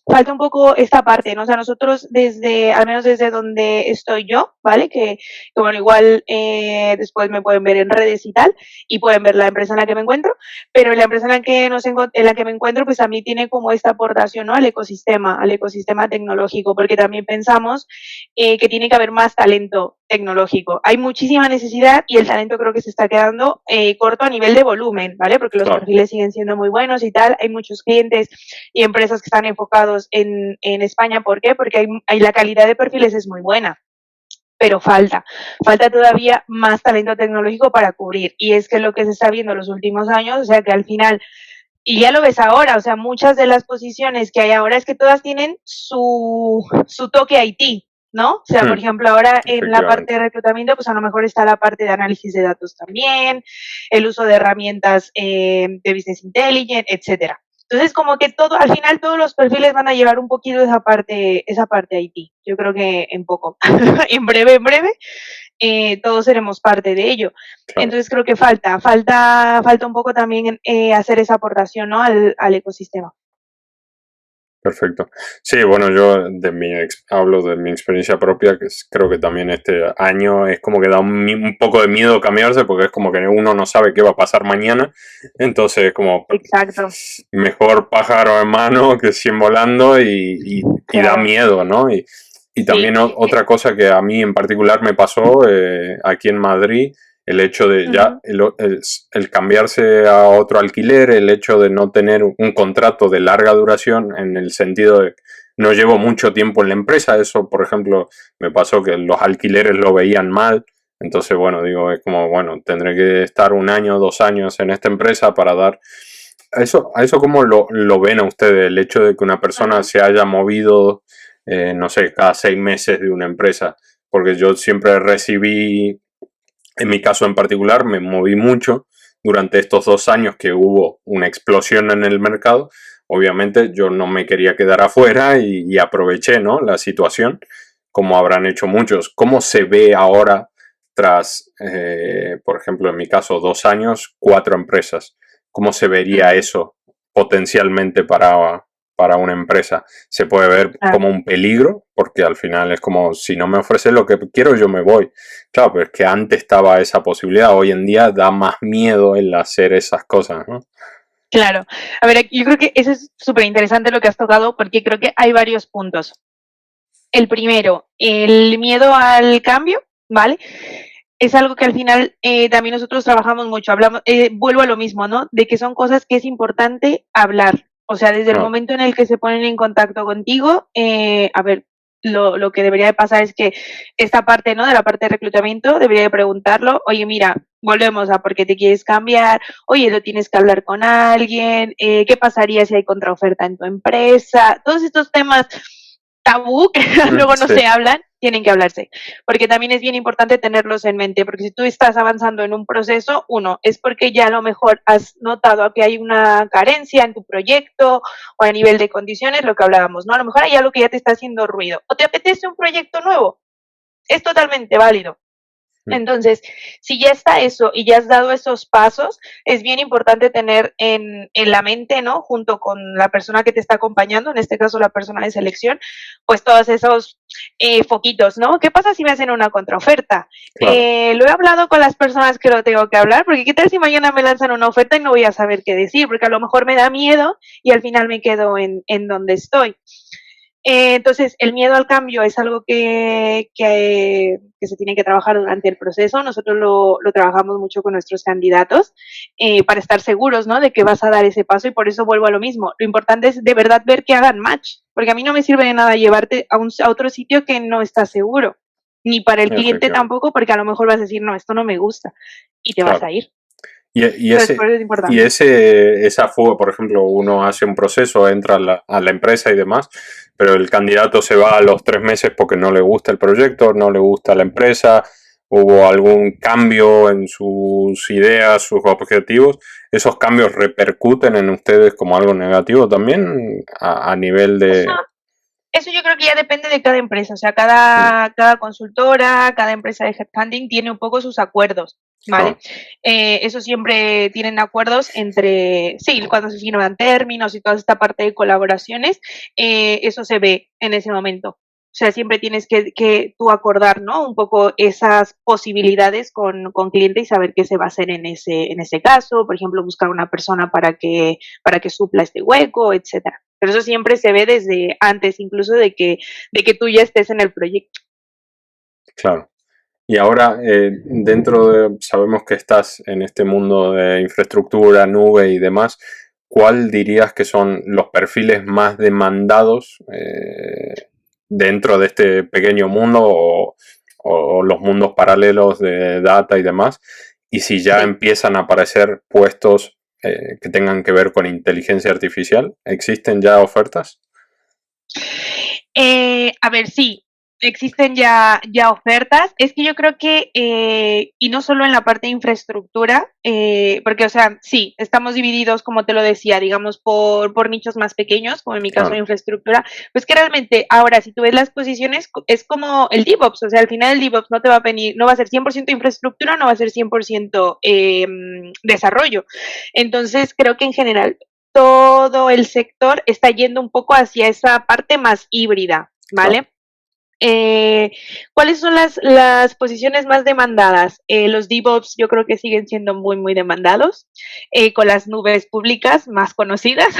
falta un poco esta parte, ¿no? O sea, nosotros al menos desde donde estoy yo, ¿vale? Que bueno, igual después me pueden ver en redes y tal, y pueden ver la empresa en la que me encuentro, pero la empresa en la que me encuentro, pues a mí tiene como esta aportación, ¿no? Al ecosistema tecnológico, porque también pensamos que tiene que haber más talento tecnológico. Hay muchísima necesidad y el talento creo que se está quedando corto a nivel de volumen, ¿vale? Porque los Claro, perfiles siguen siendo muy buenos y tal. Hay muchos clientes y empresas que están enfocados en España. ¿Por qué? Porque la calidad de perfiles es muy buena. pero falta todavía más talento tecnológico para cubrir. Y es que lo que se está viendo en los últimos años, o sea, que al final, y ya lo ves ahora, o sea, muchas de las posiciones que hay ahora es que todas tienen su toque IT, ¿no? O sea, por ejemplo, ahora en la parte de reclutamiento, pues a lo mejor está la parte de análisis de datos también, el uso de herramientas de business intelligence, etcétera. Entonces, como que todo, al final todos los perfiles van a llevar un poquito esa parte IT. Yo creo que en poco, en breve, todos seremos parte de ello. Claro. Entonces creo que falta un poco también hacer esa aportación, ¿no? al ecosistema. Perfecto. Sí, bueno, yo hablo de mi experiencia propia, que creo que también este año es como que da un poco de miedo cambiarse, porque es como que uno no sabe qué va a pasar mañana, entonces es como exacto, mejor pájaro en mano que 100 volando y da miedo, ¿no? Y también sí. Otra cosa que a mí en particular me pasó aquí en Madrid, el hecho de ya el cambiarse a otro alquiler, el hecho de no tener un contrato de larga duración, en el sentido de no llevo mucho tiempo en la empresa. Eso, por ejemplo, me pasó que los alquileres lo veían mal. Entonces, bueno, digo, es como, bueno, tendré que estar 1 año, 2 años en esta empresa para dar... ¿A eso cómo lo ven a ustedes? El hecho de que una persona se haya movido, no sé, cada 6 meses de una empresa. Porque yo siempre recibí... En mi caso en particular me moví mucho durante estos 2 años que hubo una explosión en el mercado. Obviamente yo no me quería quedar afuera y aproveché, ¿no?, la situación, como habrán hecho muchos. ¿Cómo se ve ahora tras, por ejemplo, en mi caso, 2 años, 4 empresas? ¿Cómo se vería eso potencialmente para una empresa? Se puede ver como un peligro, porque al final es como, si no me ofrece lo que quiero, yo me voy. Claro, pero es que antes estaba esa posibilidad, hoy en día da más miedo el hacer esas cosas, ¿no? Claro. A ver, yo creo que eso es súper interesante lo que has tocado, porque creo que hay varios puntos. El primero, el miedo al cambio, ¿vale? Es algo que al final también nosotros trabajamos mucho, hablamos, vuelvo a lo mismo, ¿no? De que son cosas que es importante hablar. O sea, desde el momento en el que se ponen en contacto contigo, a ver, lo que debería de pasar es que esta parte, ¿no? De la parte de reclutamiento, debería de preguntarlo, oye, mira, volvemos a por qué te quieres cambiar, oye, lo tienes que hablar con alguien, qué pasaría si hay contraoferta en tu empresa, todos estos temas tabú que luego no se hablan, tienen que hablarse, porque también es bien importante tenerlos en mente, porque si tú estás avanzando en un proceso, uno, es porque ya a lo mejor has notado que hay una carencia en tu proyecto o a nivel de condiciones, lo que hablábamos, ¿no? A lo mejor hay algo que ya te está haciendo ruido, o te apetece un proyecto nuevo, es totalmente válido. Entonces, si ya está eso y ya has dado esos pasos, es bien importante tener en la mente, ¿no? Junto con la persona que te está acompañando, en este caso la persona de selección, pues todos esos foquitos, ¿no? ¿Qué pasa si me hacen una contraoferta? Claro. Lo he hablado con las personas que lo tengo que hablar, porque ¿qué tal si mañana me lanzan una oferta y no voy a saber qué decir? Porque a lo mejor me da miedo y al final me quedo en donde estoy. Entonces, el miedo al cambio es algo que se tiene que trabajar durante el proceso. Nosotros lo trabajamos mucho con nuestros candidatos para estar seguros, ¿no?, de que vas a dar ese paso, y por eso vuelvo a lo mismo. Lo importante es de verdad ver que hagan match, porque a mí no me sirve de nada llevarte a otro sitio que no estás seguro, ni para el cliente tampoco, porque a lo mejor vas a decir, no, esto no me gusta, y te vas a ir. Esa fuga, por ejemplo, uno hace un proceso, entra a la empresa y demás, pero el candidato se va a los 3 meses porque no le gusta el proyecto, no le gusta la empresa, hubo algún cambio en sus ideas, sus objetivos. ¿Esos cambios repercuten en ustedes como algo negativo también a nivel de...? Eso yo creo que ya depende de cada empresa, o sea, cada consultora, cada empresa de headhunting tiene un poco sus acuerdos, ¿vale? Eso siempre tienen acuerdos entre, sí, cuando se firman términos y toda esta parte de colaboraciones, eso se ve en ese momento. O sea, siempre tienes que tú acordar, ¿no?, un poco esas posibilidades con cliente y saber qué se va a hacer en ese caso. Por ejemplo, buscar una persona para que supla este hueco, etcétera. Pero eso siempre se ve desde antes, incluso de que tú ya estés en el proyecto. Claro. Y ahora, sabemos que estás en este mundo de infraestructura, nube y demás. ¿Cuál dirías que son los perfiles más demandados dentro de este pequeño mundo? o los mundos paralelos de data y demás, y si ya Sí. empiezan a aparecer puestos que tengan que ver con inteligencia artificial, ¿existen ya ofertas? A ver, sí, existen ya ofertas. Es que yo creo que, y no solo en la parte de infraestructura, porque, o sea, sí, estamos divididos, como te lo decía, digamos, por nichos más pequeños, como en mi caso de Claro, infraestructura, pues que realmente ahora, si tú ves las posiciones, es como el DevOps, o sea, al final el DevOps no te va a venir, no va a ser 100% infraestructura, no va a ser 100% desarrollo. Entonces, creo que en general todo el sector está yendo un poco hacia esa parte más híbrida, claro. ¿vale? Eh, ¿Cuáles son las posiciones más demandadas? Los DevOps yo creo que siguen siendo muy demandados, con las nubes públicas más conocidas.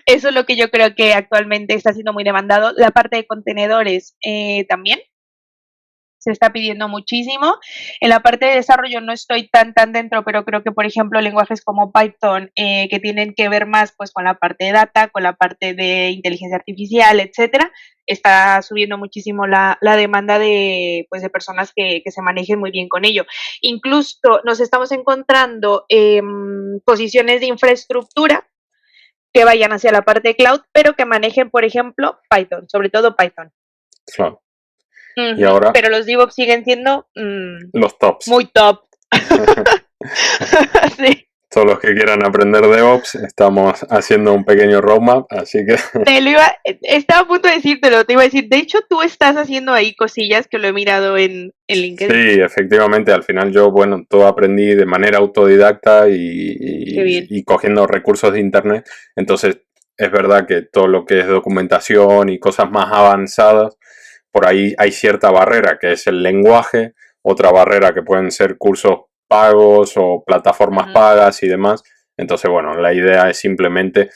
Eso es lo que yo creo que actualmente está siendo muy demandado. La parte de contenedores también se está pidiendo muchísimo. En la parte de desarrollo no estoy tan dentro, pero creo que, por ejemplo, lenguajes como Python, que tienen que ver más pues con la parte de data, con la parte de inteligencia artificial, etcétera, está subiendo muchísimo la demanda pues, de personas que se manejen muy bien con ello. Incluso nos estamos encontrando posiciones de infraestructura que vayan hacia la parte de cloud, pero que manejen, por ejemplo, Python, sobre todo Python. Claro. Y Ujú, ahora pero los DevOps siguen siendo los tops. muy top. Sí. Todos los que quieran aprender DevOps, estamos haciendo un pequeño roadmap, así que Estaba a punto de decírtelo, te iba a decir, de hecho tú estás haciendo ahí cosillas que lo he mirado en sí, LinkedIn. efectivamente, al final yo, bueno, todo aprendí de manera autodidacta Qué bien. y cogiendo recursos de internet, entonces es verdad que todo lo que es documentación y cosas más avanzadas, por ahí hay cierta barrera que es el lenguaje, otra barrera que pueden ser cursos pagos o plataformas Ujú. pagas y demás, entonces bueno, la idea es simplemente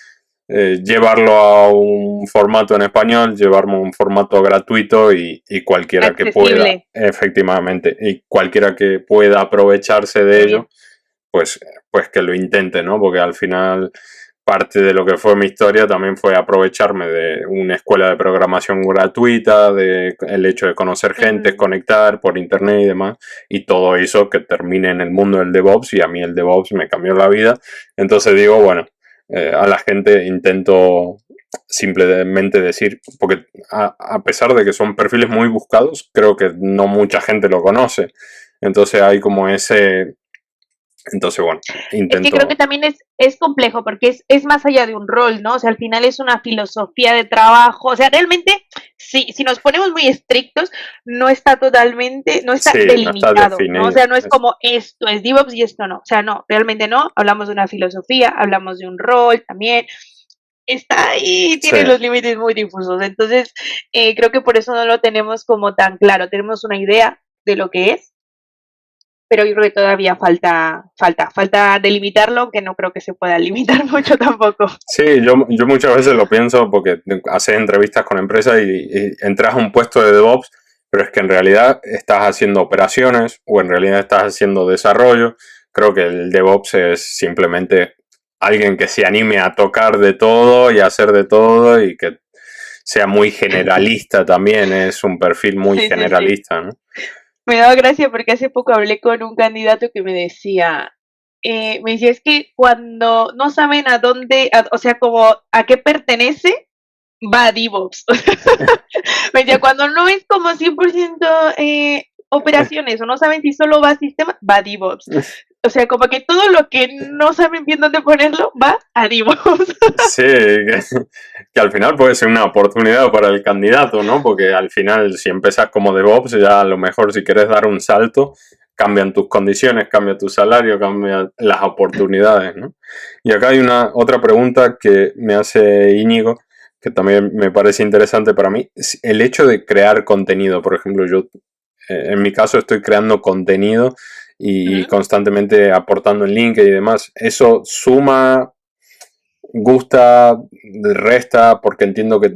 llevarlo a un formato en español, llevarlo a un formato gratuito y cualquiera que pueda, Accesible. efectivamente, y cualquiera que pueda aprovecharse de Qué ello, bien. pues, pues que lo intente, ¿no? Porque al final parte de lo que fue mi historia también fue aprovecharme de una escuela de programación gratuita, de el hecho de conocer gente, Ujú. conectar por internet y demás, y todo hizo que termine en el mundo del DevOps y a mí el DevOps me cambió la vida. Entonces digo, bueno, a la gente intento simplemente decir, porque a pesar de que son perfiles muy buscados, creo que no mucha gente lo conoce. Entonces hay como ese, entonces bueno, Es que creo que intento, también es complejo porque es más allá de un rol, ¿no? O sea, al final es una filosofía de trabajo. O sea, realmente, si nos ponemos muy estrictos, no está totalmente, no está sí, no está delimitado, ¿no? O definido. sea, no es como esto es DevOps y esto no. O sea, no, realmente no. Hablamos de una filosofía, hablamos de un rol también. Está ahí, Sí, tiene los límites muy difusos. Entonces, creo que por eso no lo tenemos como tan claro. Tenemos una idea de lo que es, pero yo creo que todavía falta delimitarlo, aunque no creo que se pueda limitar mucho tampoco. sí, yo muchas veces lo pienso porque haces entrevistas con empresas y entras a un puesto de DevOps, pero es que en realidad estás haciendo operaciones o en realidad estás haciendo desarrollo. Creo que el DevOps es simplemente alguien que se anime a tocar de todo y a hacer de todo y que sea muy generalista también, es un perfil muy Sí, sí, sí. generalista, ¿no? Me daba gracia porque hace poco hablé con un candidato que me decía, es que cuando no saben a dónde, o sea, como a qué pertenece, va a DevOps. Me decía, cuando no es como 100% operaciones o no saben si solo va a sistema, va a DevOps. O sea, como que todo lo que no saben bien dónde ponerlo, va a DevOps. Sí, que al final puede ser una oportunidad para el candidato, ¿no? Porque al final, si empiezas como DevOps, ya a lo mejor si quieres dar un salto, cambian tus condiciones, cambia tu salario, cambian las oportunidades, ¿no? Y acá hay una otra pregunta que me hace Íñigo, que también me parece interesante para mí. El hecho de crear contenido, por ejemplo, yo en mi caso estoy creando contenido y Ujú. constantemente aportando en LinkedIn y demás. ¿Eso suma, gusta, resta? Porque entiendo que,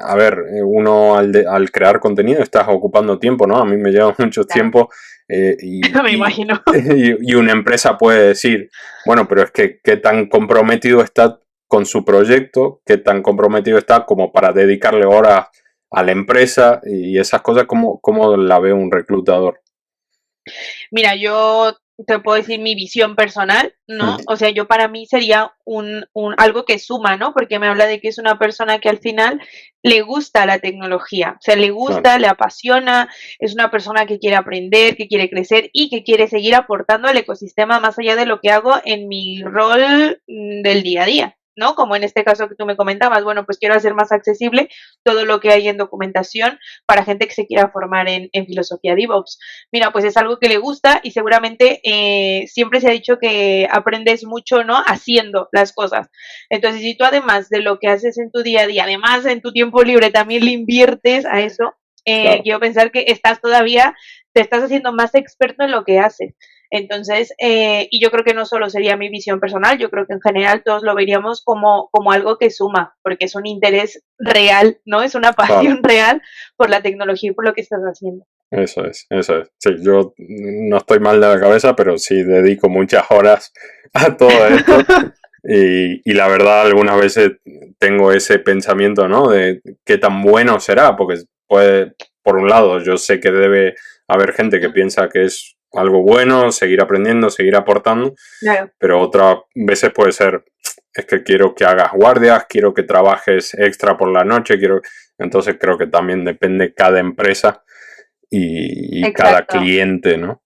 a ver, uno al crear contenido estás ocupando tiempo, ¿no? A mí me lleva mucho Claro, tiempo y, me y, imagino. y una empresa puede decir, bueno, pero es que qué tan comprometido está con su proyecto, qué tan comprometido está como para dedicarle horas a la empresa y esas cosas, ¿cómo la ve un reclutador? Mira, yo te puedo decir mi visión personal, ¿no? Mm, O sea, yo para mí sería algo que suma, ¿no? Porque me habla de que es una persona que al final le gusta la tecnología, o sea, le claro, gusta, le apasiona, es una persona que quiere aprender, que quiere crecer y que quiere seguir aportando al ecosistema más allá de lo que hago en mi rol del día a día. ¿No? Como en este caso que tú me comentabas, bueno, pues quiero hacer más accesible todo lo que hay en documentación para gente que se quiera formar en filosofía DevOps. Mira, pues es algo que le gusta y seguramente siempre se ha dicho que aprendes mucho, ¿no? Haciendo las cosas. Entonces, si tú además de lo que haces en tu día a día, además en tu tiempo libre también le inviertes a eso, claro. quiero pensar que te estás haciendo más experto en lo que haces. Entonces, y yo creo que no solo sería mi visión personal, yo creo que en general todos lo veríamos como algo que suma, porque es un interés real, ¿no? Es una Claro, pasión real por la tecnología y por lo que estás haciendo. eso es, eso es. Sí, yo no estoy mal de la cabeza, pero sí dedico muchas horas a todo esto. Y la verdad, algunas veces tengo ese pensamiento, ¿no? De qué tan bueno será, porque puede, por un lado, yo sé que debe haber gente que piensa que es algo bueno, seguir aprendiendo, seguir aportando, Claro. pero otras veces puede ser, es que quiero que hagas guardias, quiero que trabajes extra por la noche, quiero... Entonces creo que también depende cada empresa y cada Exacto. cliente, ¿no?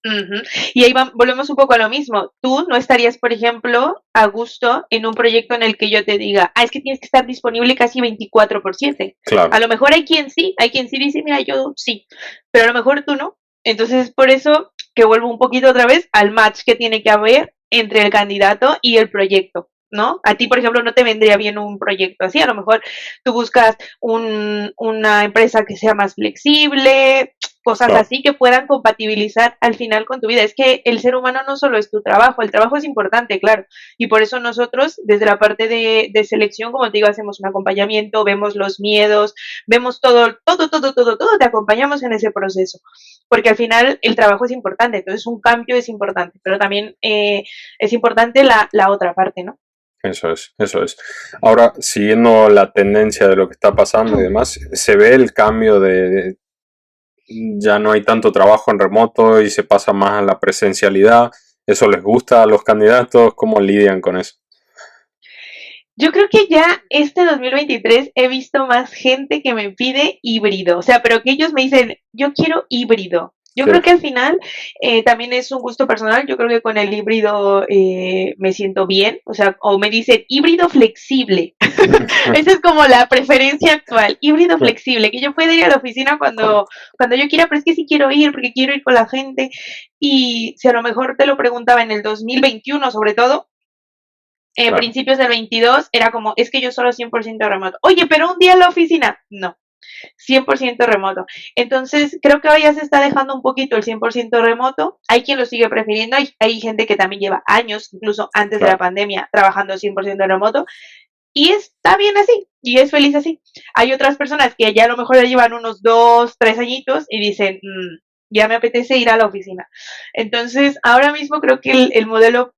Ujú. Y ahí volvemos un poco a lo mismo. Tú no estarías, por ejemplo, a gusto en un proyecto en el que yo te diga, es que tienes que estar disponible casi 24/7. A Claro, lo mejor hay quien sí dice, mira, yo sí, pero a lo mejor tú no. Entonces, por eso que vuelvo un poquito otra vez al match que tiene que haber entre el candidato y el proyecto. ¿No? A ti, por ejemplo, no te vendría bien un proyecto así. A lo mejor tú buscas una empresa que sea más flexible, cosas claro. así que puedan compatibilizar al final con tu vida. Es que el ser humano no solo es tu trabajo, el trabajo es importante, claro, y por eso nosotros desde la parte de selección, como te digo, hacemos un acompañamiento, vemos los miedos, vemos todo, te acompañamos en ese proceso, porque al final el trabajo es importante, entonces un cambio es importante, pero también es importante la otra parte, ¿no? Eso es, eso es. Ahora, siguiendo la tendencia de lo que está pasando y demás, se ve el cambio ya no hay tanto trabajo en remoto y se pasa más a la presencialidad. ¿Eso les gusta a los candidatos? ¿Cómo lidian con eso? Yo creo que ya este 2023 he visto más gente que me pide híbrido, o sea, pero que ellos me dicen, yo quiero híbrido. Yo Sí, creo que al final también es un gusto personal, yo creo que con el híbrido me siento bien, o sea, o me dicen híbrido flexible. Esa es como la preferencia actual, híbrido flexible, que yo pueda ir a la oficina cuando yo quiera, pero es que sí quiero ir, porque quiero ir con la gente. Y si a lo mejor te lo preguntaba en el 2021 sobre todo, en claro, principios del 22 era como, es que yo solo 100% remoto. Oye, pero un día en la oficina, no, 100% remoto. Entonces, creo que hoy ya se está dejando un poquito el 100% remoto. Hay quien lo sigue prefiriendo, hay gente que también lleva años, incluso antes de la claro. pandemia, trabajando 100% remoto. Y está bien así, y es feliz así. Hay otras personas que ya a lo mejor ya llevan unos 2, 3 añitos y dicen, ya me apetece ir a la oficina. Entonces, ahora mismo creo que el modelo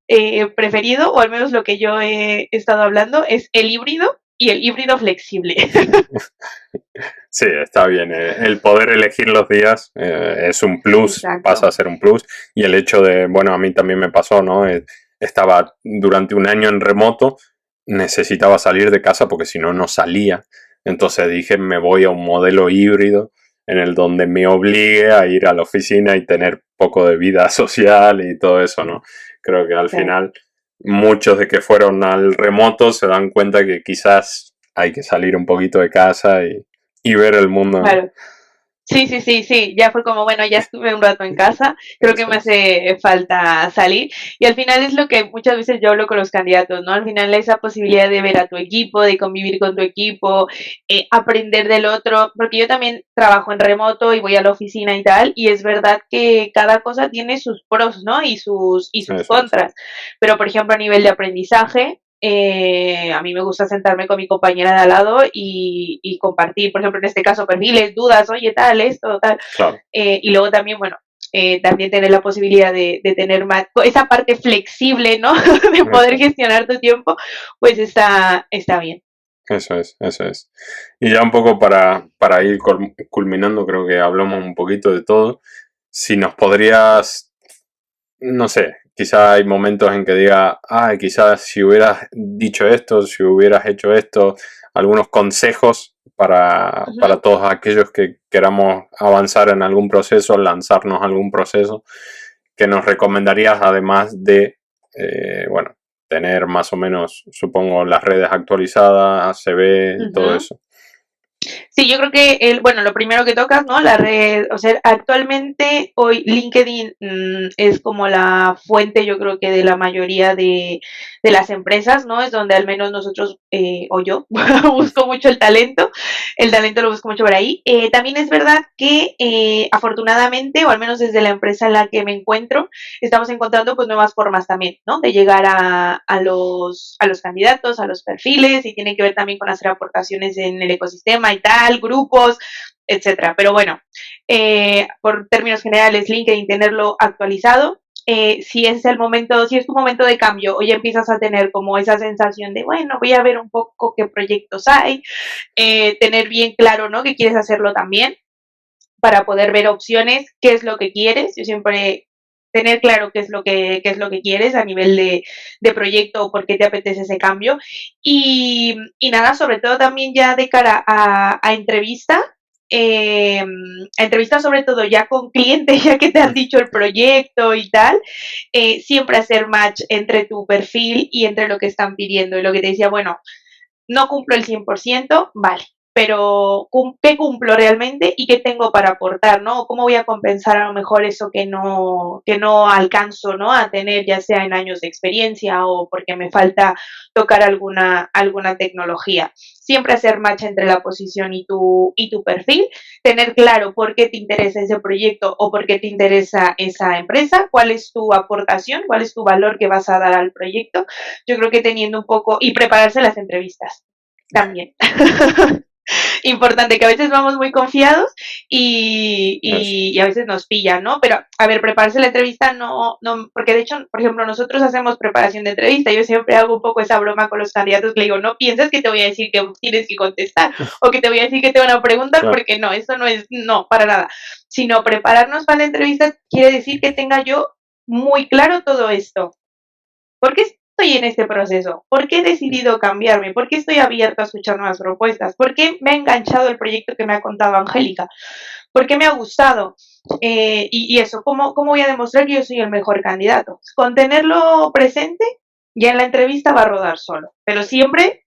preferido, o al menos lo que yo he estado hablando, es el híbrido y el híbrido flexible. Sí, está bien. El poder elegir los días es un plus, pasa Exacto. a ser un plus. Y el hecho de, bueno, a mí también me pasó, ¿no? Estaba durante un año en remoto, necesitaba salir de casa porque si no, no salía. Entonces dije, me voy a un modelo híbrido en el donde me obligue a ir a la oficina y tener poco de vida social y todo eso, ¿no? Creo que al Claro. final muchos de que fueron al remoto se dan cuenta que quizás hay que salir un poquito de casa y ver el mundo, ¿no? Claro. Sí, sí, sí, sí, ya fue como, bueno, ya estuve un rato en casa, creo que Eso me es, hace falta salir y al final es lo que muchas veces yo hablo con los candidatos, ¿no? Al final esa posibilidad de ver a tu equipo, de convivir con tu equipo, aprender del otro, porque yo también trabajo en remoto y voy a la oficina y tal, y es verdad que cada cosa tiene sus pros, ¿no? Y sus eso es, contras, pero por ejemplo a nivel de aprendizaje, a mí me gusta sentarme con mi compañera de al lado y compartir, por ejemplo, en este caso, perfiles, dudas, oye, tal, esto, tal. claro, Y luego también, bueno, también tener la posibilidad de tener más, esa parte flexible, ¿no? de eso poder es. gestionar tu tiempo, pues está bien. Eso es, eso es. Y ya un poco para ir culminando, creo que hablamos un poquito de todo. Si nos podrías, no sé, quizá hay momentos en que diga, ay, quizás si hubieras dicho esto, si hubieras hecho esto, algunos consejos para Ujú. todos aquellos que queramos avanzar en algún proceso, lanzarnos a algún proceso, que nos recomendarías además de, bueno, tener más o menos, supongo, las redes actualizadas, CV y todo Ujú. eso. Sí, yo creo que bueno, lo primero que tocas, ¿no? La red, o sea, actualmente hoy LinkedIn es como la fuente, yo creo que de la mayoría de las empresas, ¿no? Es donde al menos nosotros, o yo, busco mucho el talento lo busco mucho por ahí. También es verdad que afortunadamente, o al menos desde la empresa en la que me encuentro, estamos encontrando pues nuevas formas también, ¿no? De llegar a los candidatos, a los perfiles, y tiene que ver también con hacer aportaciones en el ecosistema y tal, grupos, etcétera. Pero bueno, por términos generales, LinkedIn, tenerlo actualizado. Si es el momento, si es tu momento de cambio, o ya empiezas a tener como esa sensación de, bueno, voy a ver un poco qué proyectos hay, tener bien claro, ¿no? Que quieres hacerlo también para poder ver opciones, qué es lo que quieres. Yo siempre tener claro qué es lo que quieres a nivel de proyecto o por qué te apetece ese cambio. Y nada, sobre todo también ya de cara a entrevista, a entrevista sobre todo ya con clientes, ya que te han dicho el proyecto y tal, siempre hacer match entre tu perfil y entre lo que están pidiendo. Y lo que te decía, bueno, no cumplo el 100%, vale, pero ¿qué cumplo realmente y qué tengo para aportar, ¿no? ¿Cómo voy a compensar a lo mejor eso que no alcanzo, ¿no? A tener, ya sea en años de experiencia o porque me falta tocar alguna tecnología. Siempre hacer match entre la posición y tu perfil, tener claro por qué te interesa ese proyecto o por qué te interesa esa empresa, cuál es tu aportación, cuál es tu valor que vas a dar al proyecto. Yo creo que teniendo un poco, y prepararse las entrevistas también. Importante, que a veces vamos muy confiados Eso. y a veces nos pillan, ¿no? Pero, a ver, prepararse la entrevista no, porque de hecho, por ejemplo, nosotros hacemos preparación de entrevista. Yo siempre hago un poco esa broma con los candidatos que le digo, no piensas que te voy a decir que tienes que contestar o que te voy a decir que te van a preguntar, Claro. porque no, eso no es, no, para nada. Sino prepararnos para la entrevista quiere decir que tenga yo muy claro todo esto. ¿Por qué estoy en este proceso? ¿Por qué he decidido cambiarme? ¿Por qué estoy abierto a escuchar nuevas propuestas? ¿Por qué me ha enganchado el proyecto que me ha contado Angélica? ¿Por qué me ha gustado? Y eso, ¿cómo voy a demostrar que yo soy el mejor candidato? Con tenerlo presente, ya en la entrevista va a rodar solo, pero siempre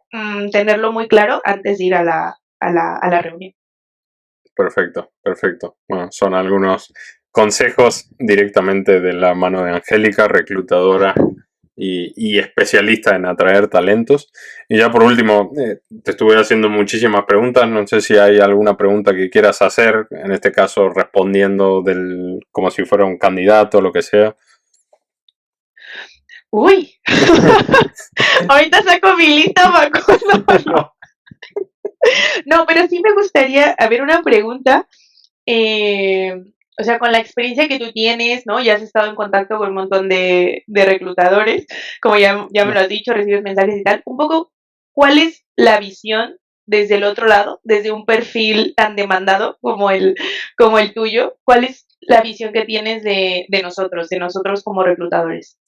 tenerlo muy claro antes de ir a la reunión. Perfecto, perfecto. Bueno, son algunos consejos directamente de la mano de Angélica, reclutadora y especialista en atraer talentos. Y ya por último, te estuve haciendo muchísimas preguntas. No sé si hay alguna pregunta que quieras hacer, en este caso respondiendo como si fuera un candidato o lo que sea. Uy, ahorita saco mi lista, Macondo. No, no, pero sí me gustaría, a ver, una pregunta. Eh, o sea, con la experiencia que tú tienes, ¿no? Ya has estado en contacto con un montón de reclutadores, como ya me lo has dicho, recibes mensajes y tal. Un poco, ¿cuál es la visión desde el otro lado, desde un perfil tan demandado como el tuyo? ¿Cuál es la visión que tienes de nosotros como reclutadores?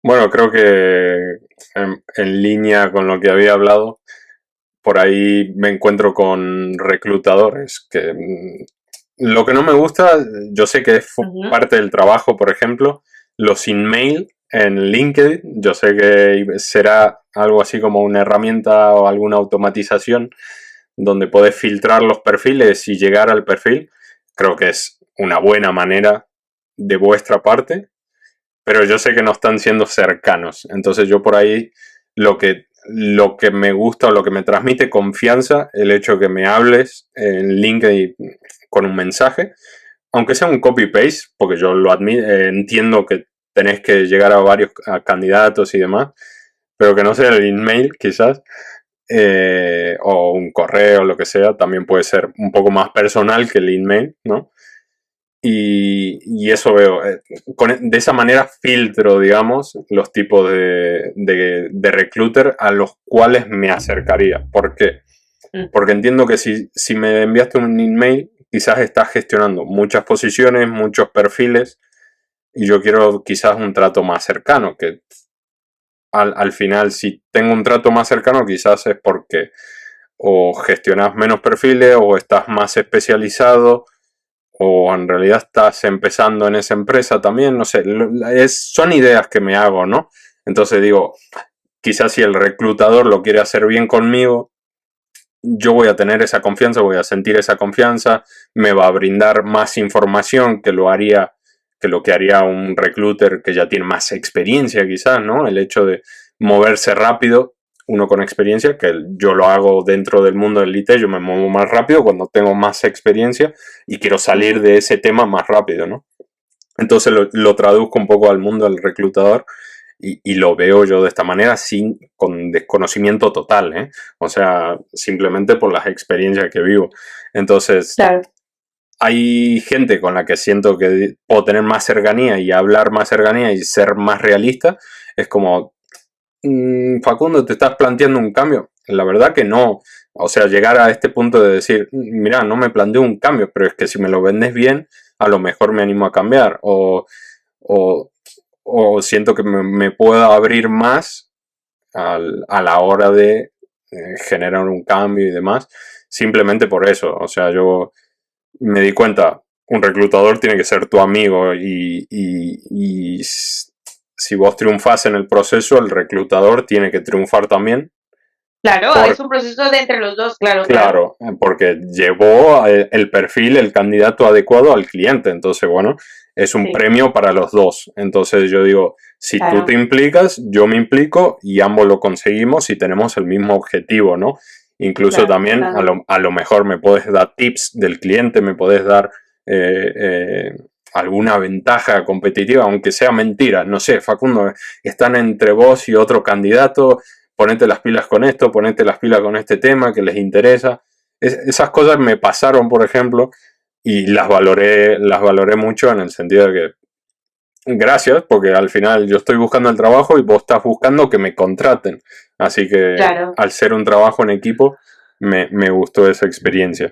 Bueno, creo que en línea con lo que había hablado, por ahí me encuentro con reclutadores que lo que no me gusta, yo sé que es Ujú. parte del trabajo, por ejemplo, los email en LinkedIn, yo sé que será algo así como una herramienta o alguna automatización donde puedes filtrar los perfiles y llegar al perfil. Creo que es una buena manera de vuestra parte, pero yo sé que no están siendo cercanos. Entonces yo por ahí lo que me gusta o lo que me transmite confianza, el hecho de que me hables en LinkedIn con un mensaje, aunque sea un copy-paste, porque yo entiendo que tenés que llegar a varios candidatos y demás, pero que no sea el email quizás, o un correo, lo que sea, también puede ser un poco más personal que el email, ¿no? y eso veo. De esa manera filtro, digamos, los tipos de recruiter a los cuales me acercaría. ¿Por qué? Mm. Porque entiendo que si me enviaste un email, quizás estás gestionando muchas posiciones, muchos perfiles, y yo quiero quizás un trato más cercano, que al final, si tengo un trato más cercano, quizás es porque o gestionas menos perfiles o estás más especializado o en realidad estás empezando en esa empresa también, no sé, son ideas que me hago, ¿no? Entonces digo, quizás si el reclutador lo quiere hacer bien conmigo, yo voy a tener esa confianza, voy a sentir esa confianza, me va a brindar más información que lo que haría un recruiter que ya tiene más experiencia quizás, ¿no? El hecho de moverse rápido, uno con experiencia, que yo lo hago dentro del mundo del IT, yo me muevo más rápido cuando tengo más experiencia y quiero salir de ese tema más rápido, ¿no? Entonces lo traduzco un poco al mundo del reclutador y lo veo yo de esta manera con desconocimiento total, ¿eh? O sea, simplemente por las experiencias que vivo. Entonces, Claro. hay gente con la que siento que puedo tener más cercanía y hablar más cercanía y ser más realista. Es como, Facundo, ¿te estás planteando un cambio? La verdad que no. O sea, llegar a este punto de decir, mira, no me planteo un cambio, pero es que si me lo vendes bien, a lo mejor me animo a cambiar. O, o siento que me puedo abrir más a la hora de generar un cambio y demás, simplemente por eso. O sea, yo me di cuenta, un reclutador tiene que ser tu amigo y si vos triunfás en el proceso, el reclutador tiene que triunfar también. Claro, es un proceso de entre los dos, claro, claro. Claro, porque llevó el perfil, el candidato adecuado al cliente. Entonces, bueno, es un Sí, premio para los dos. Entonces yo digo, si tú te claro, imlicas, yo me implico y ambos lo conseguimos y tenemos el mismo objetivo, ¿no? Incluso claro, también totalmente. a lo mejor me puedes dar tips del cliente, me puedes dar eh, eh, alguna ventaja competitiva, aunque sea mentira. No sé, Facundo, están entre vos y otro candidato, ponete las pilas con esto, ponete las pilas con este tema que les interesa. Esas cosas me pasaron, por ejemplo, y las valoré mucho en el sentido de que gracias, porque al final yo estoy buscando el trabajo y vos estás buscando que me contraten. Así que Claro, al ser un trabajo en equipo, me gustó esa experiencia.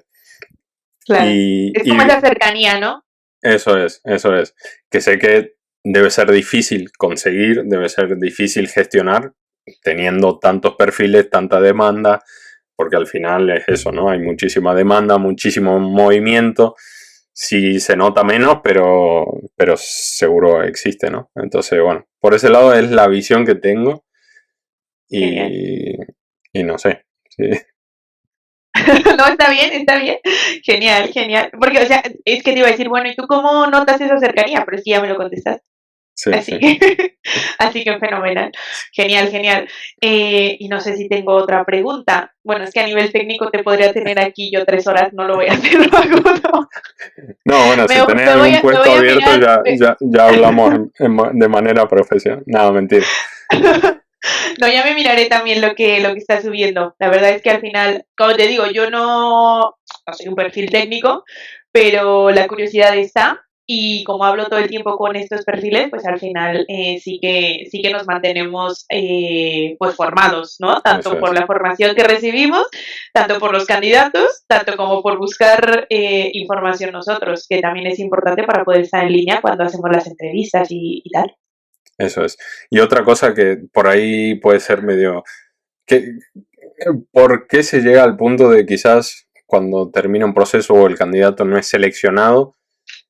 claro. Es como Y esa cercanía, ¿no? eso es. Que sé que debe ser difícil conseguir, debe ser difícil gestionar, teniendo tantos perfiles, tanta demanda, porque al final es eso, ¿no? Hay muchísima demanda, muchísimo movimiento. Sí se nota menos, pero seguro existe, ¿no? Entonces, bueno, por ese lado es la visión que tengo Genial. y, y no sé. Sí, No, está bien, está bien. Genial, genial. Porque, o sea, es que te iba a decir, bueno, ¿y tú cómo notas esa cercanía? Pero sí, ya me lo contestaste. sí, Así sí. que, así que fenomenal. Genial, genial. Y no sé si tengo otra pregunta. Bueno, es que a nivel técnico te podría tener aquí yo 3 horas, no lo voy a hacer, Facundo. No, bueno, si tenés algún Me puesto voy a abierto mirar. ya hablamos de manera profesional. Nada, mentira. No, ya me miraré también lo que está subiendo. La verdad es que al final, como te digo, yo no soy un perfil técnico, pero la curiosidad está. Y como hablo todo el tiempo con estos perfiles, pues al final sí que nos mantenemos pues formados, ¿no? Eso Tanto por es. la formación que recibimos, tanto por los candidatos, tanto como por buscar información nosotros, que también es importante para poder estar en línea cuando hacemos las entrevistas y tal. Eso es. Y otra cosa que por ahí puede ser medio... Que, ¿por qué se llega al punto de quizás cuando termina un proceso o el candidato no es seleccionado,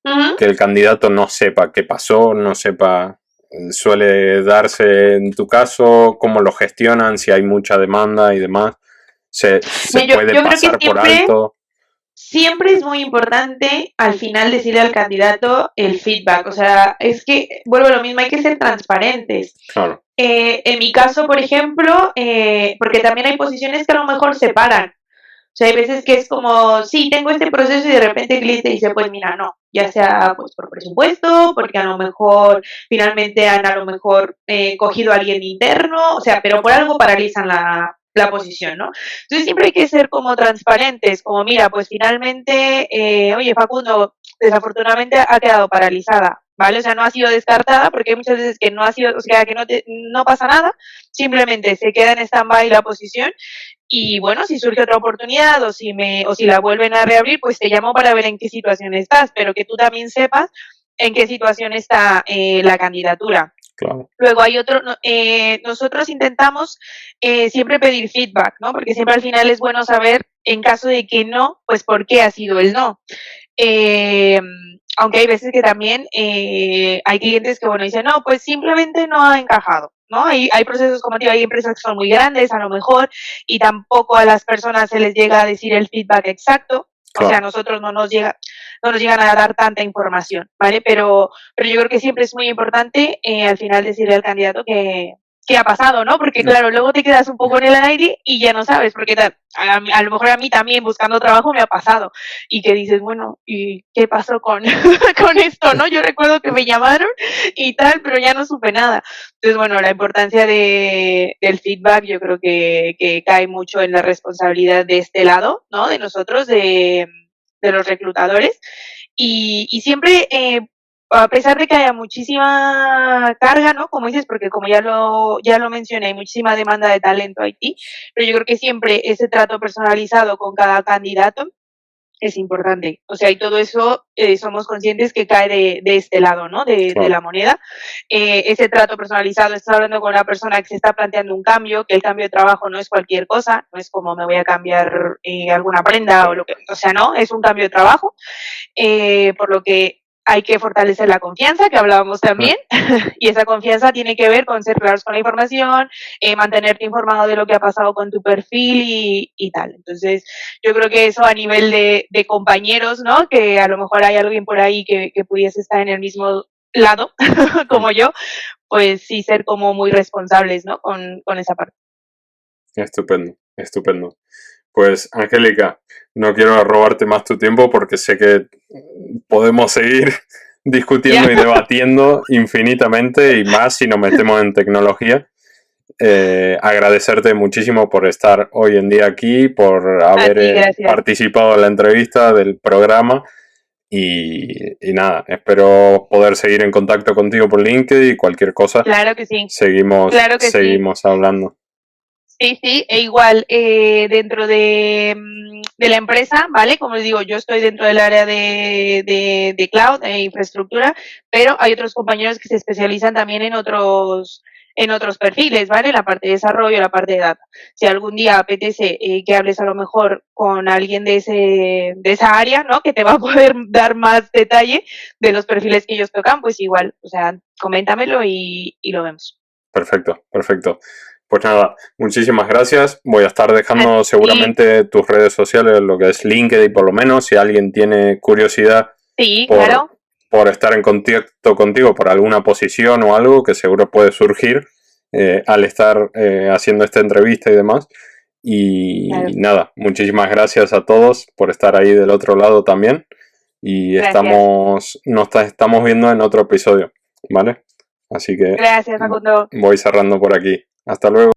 Ujú. que el candidato no sepa qué pasó, no sepa, suele darse en tu caso, cómo lo gestionan, si hay mucha demanda y demás, se Mira, puede yo creo que pasar por alto? siempre es muy importante al final decirle al candidato el feedback. O sea, es que, vuelvo a lo mismo, hay que ser transparentes. Claro, En mi caso, por ejemplo, porque también hay posiciones que a lo mejor se paran. O sea, hay veces que es como, sí, tengo este proceso y de repente el cliente dice, pues mira, no, ya sea pues por presupuesto, porque a lo mejor finalmente han a lo mejor cogido a alguien interno, o sea, pero por algo paralizan la posición, ¿no? Entonces siempre hay que ser como transparentes, como mira, pues finalmente, oye Facundo, desafortunadamente ha quedado paralizada, ¿vale? O sea, no ha sido descartada porque hay muchas veces que no ha sido, o sea, que no pasa nada, simplemente se queda en stand-by la posición y bueno, si surge otra oportunidad o si la vuelven a reabrir, pues te llamo para ver en qué situación estás, pero que tú también sepas en qué situación está la candidatura. Claro. Luego hay otro, nosotros intentamos siempre pedir feedback, ¿no? Porque siempre al final es bueno saber, en caso de que no, pues por qué ha sido el no. Eh, Aunque hay veces que también hay clientes que, bueno, dicen, no, pues simplemente no ha encajado, ¿no? Hay procesos, como te digo, hay empresas que son muy grandes, a lo mejor, y tampoco a las personas se les llega a decir el feedback exacto. Claro. O sea, a nosotros no nos llegan a dar tanta información, ¿vale? Pero yo creo que siempre es muy importante al final decirle al candidato qué ha pasado, ¿no? Porque claro, luego te quedas un poco en el aire y ya no sabes, porque a lo mejor a mí también buscando trabajo me ha pasado y que dices, bueno, ¿y qué pasó con, con esto, no? Yo recuerdo que me llamaron y tal, pero ya no supe nada. Entonces, bueno, la importancia del feedback yo creo que cae mucho en la responsabilidad de este lado, ¿no? De nosotros, de los reclutadores. Y siempre a pesar de que haya muchísima carga, ¿no? Como dices, porque como ya lo mencioné, hay muchísima demanda de talento IT, pero yo creo que siempre ese trato personalizado con cada candidato es importante. O sea, y todo eso somos conscientes que cae de este lado, ¿no? De la moneda. Ese trato personalizado, estás hablando con una persona que se está planteando un cambio, que el cambio de trabajo no es cualquier cosa, no es como me voy a cambiar alguna prenda o lo que, o sea, no, es un cambio de trabajo, por lo que hay que fortalecer la confianza, que hablábamos también, y esa confianza tiene que ver con ser claros con la información, mantenerte informado de lo que ha pasado con tu perfil y tal. Entonces, yo creo que eso a nivel de compañeros, ¿no? Que a lo mejor hay alguien por ahí que pudiese estar en el mismo lado, como yo, pues sí ser como muy responsables, ¿no? Con esa parte. Estupendo, estupendo. Pues, Angélica, no quiero robarte más tu tiempo porque sé que podemos seguir discutiendo y debatiendo infinitamente y más si nos metemos en tecnología. Agradecerte muchísimo por estar hoy en día aquí, por haber participado en la entrevista del programa y nada, espero poder seguir en contacto contigo por LinkedIn y cualquier cosa. Claro que sí. Seguimos hablando. Sí, sí, e igual dentro de la empresa, ¿vale? Como les digo, yo estoy dentro del área de cloud e infraestructura, pero hay otros compañeros que se especializan también en otros perfiles, ¿vale? La parte de desarrollo, la parte de data. Si algún día apetece que hables a lo mejor con alguien de esa área, ¿no? Que te va a poder dar más detalle de los perfiles que ellos tocan, pues igual, o sea, coméntamelo y lo vemos. Perfecto, perfecto. Pues nada, muchísimas gracias. Voy a estar dejando seguramente tus redes sociales, lo que es LinkedIn por lo menos, si alguien tiene curiosidad por estar en contacto contigo por alguna posición o algo que seguro puede surgir al estar haciendo esta entrevista y demás. Y nada, muchísimas gracias a todos por estar ahí del otro lado también. Y nos estamos viendo en otro episodio, ¿vale? Así que gracias, Facundo. Voy cerrando por aquí. Hasta luego.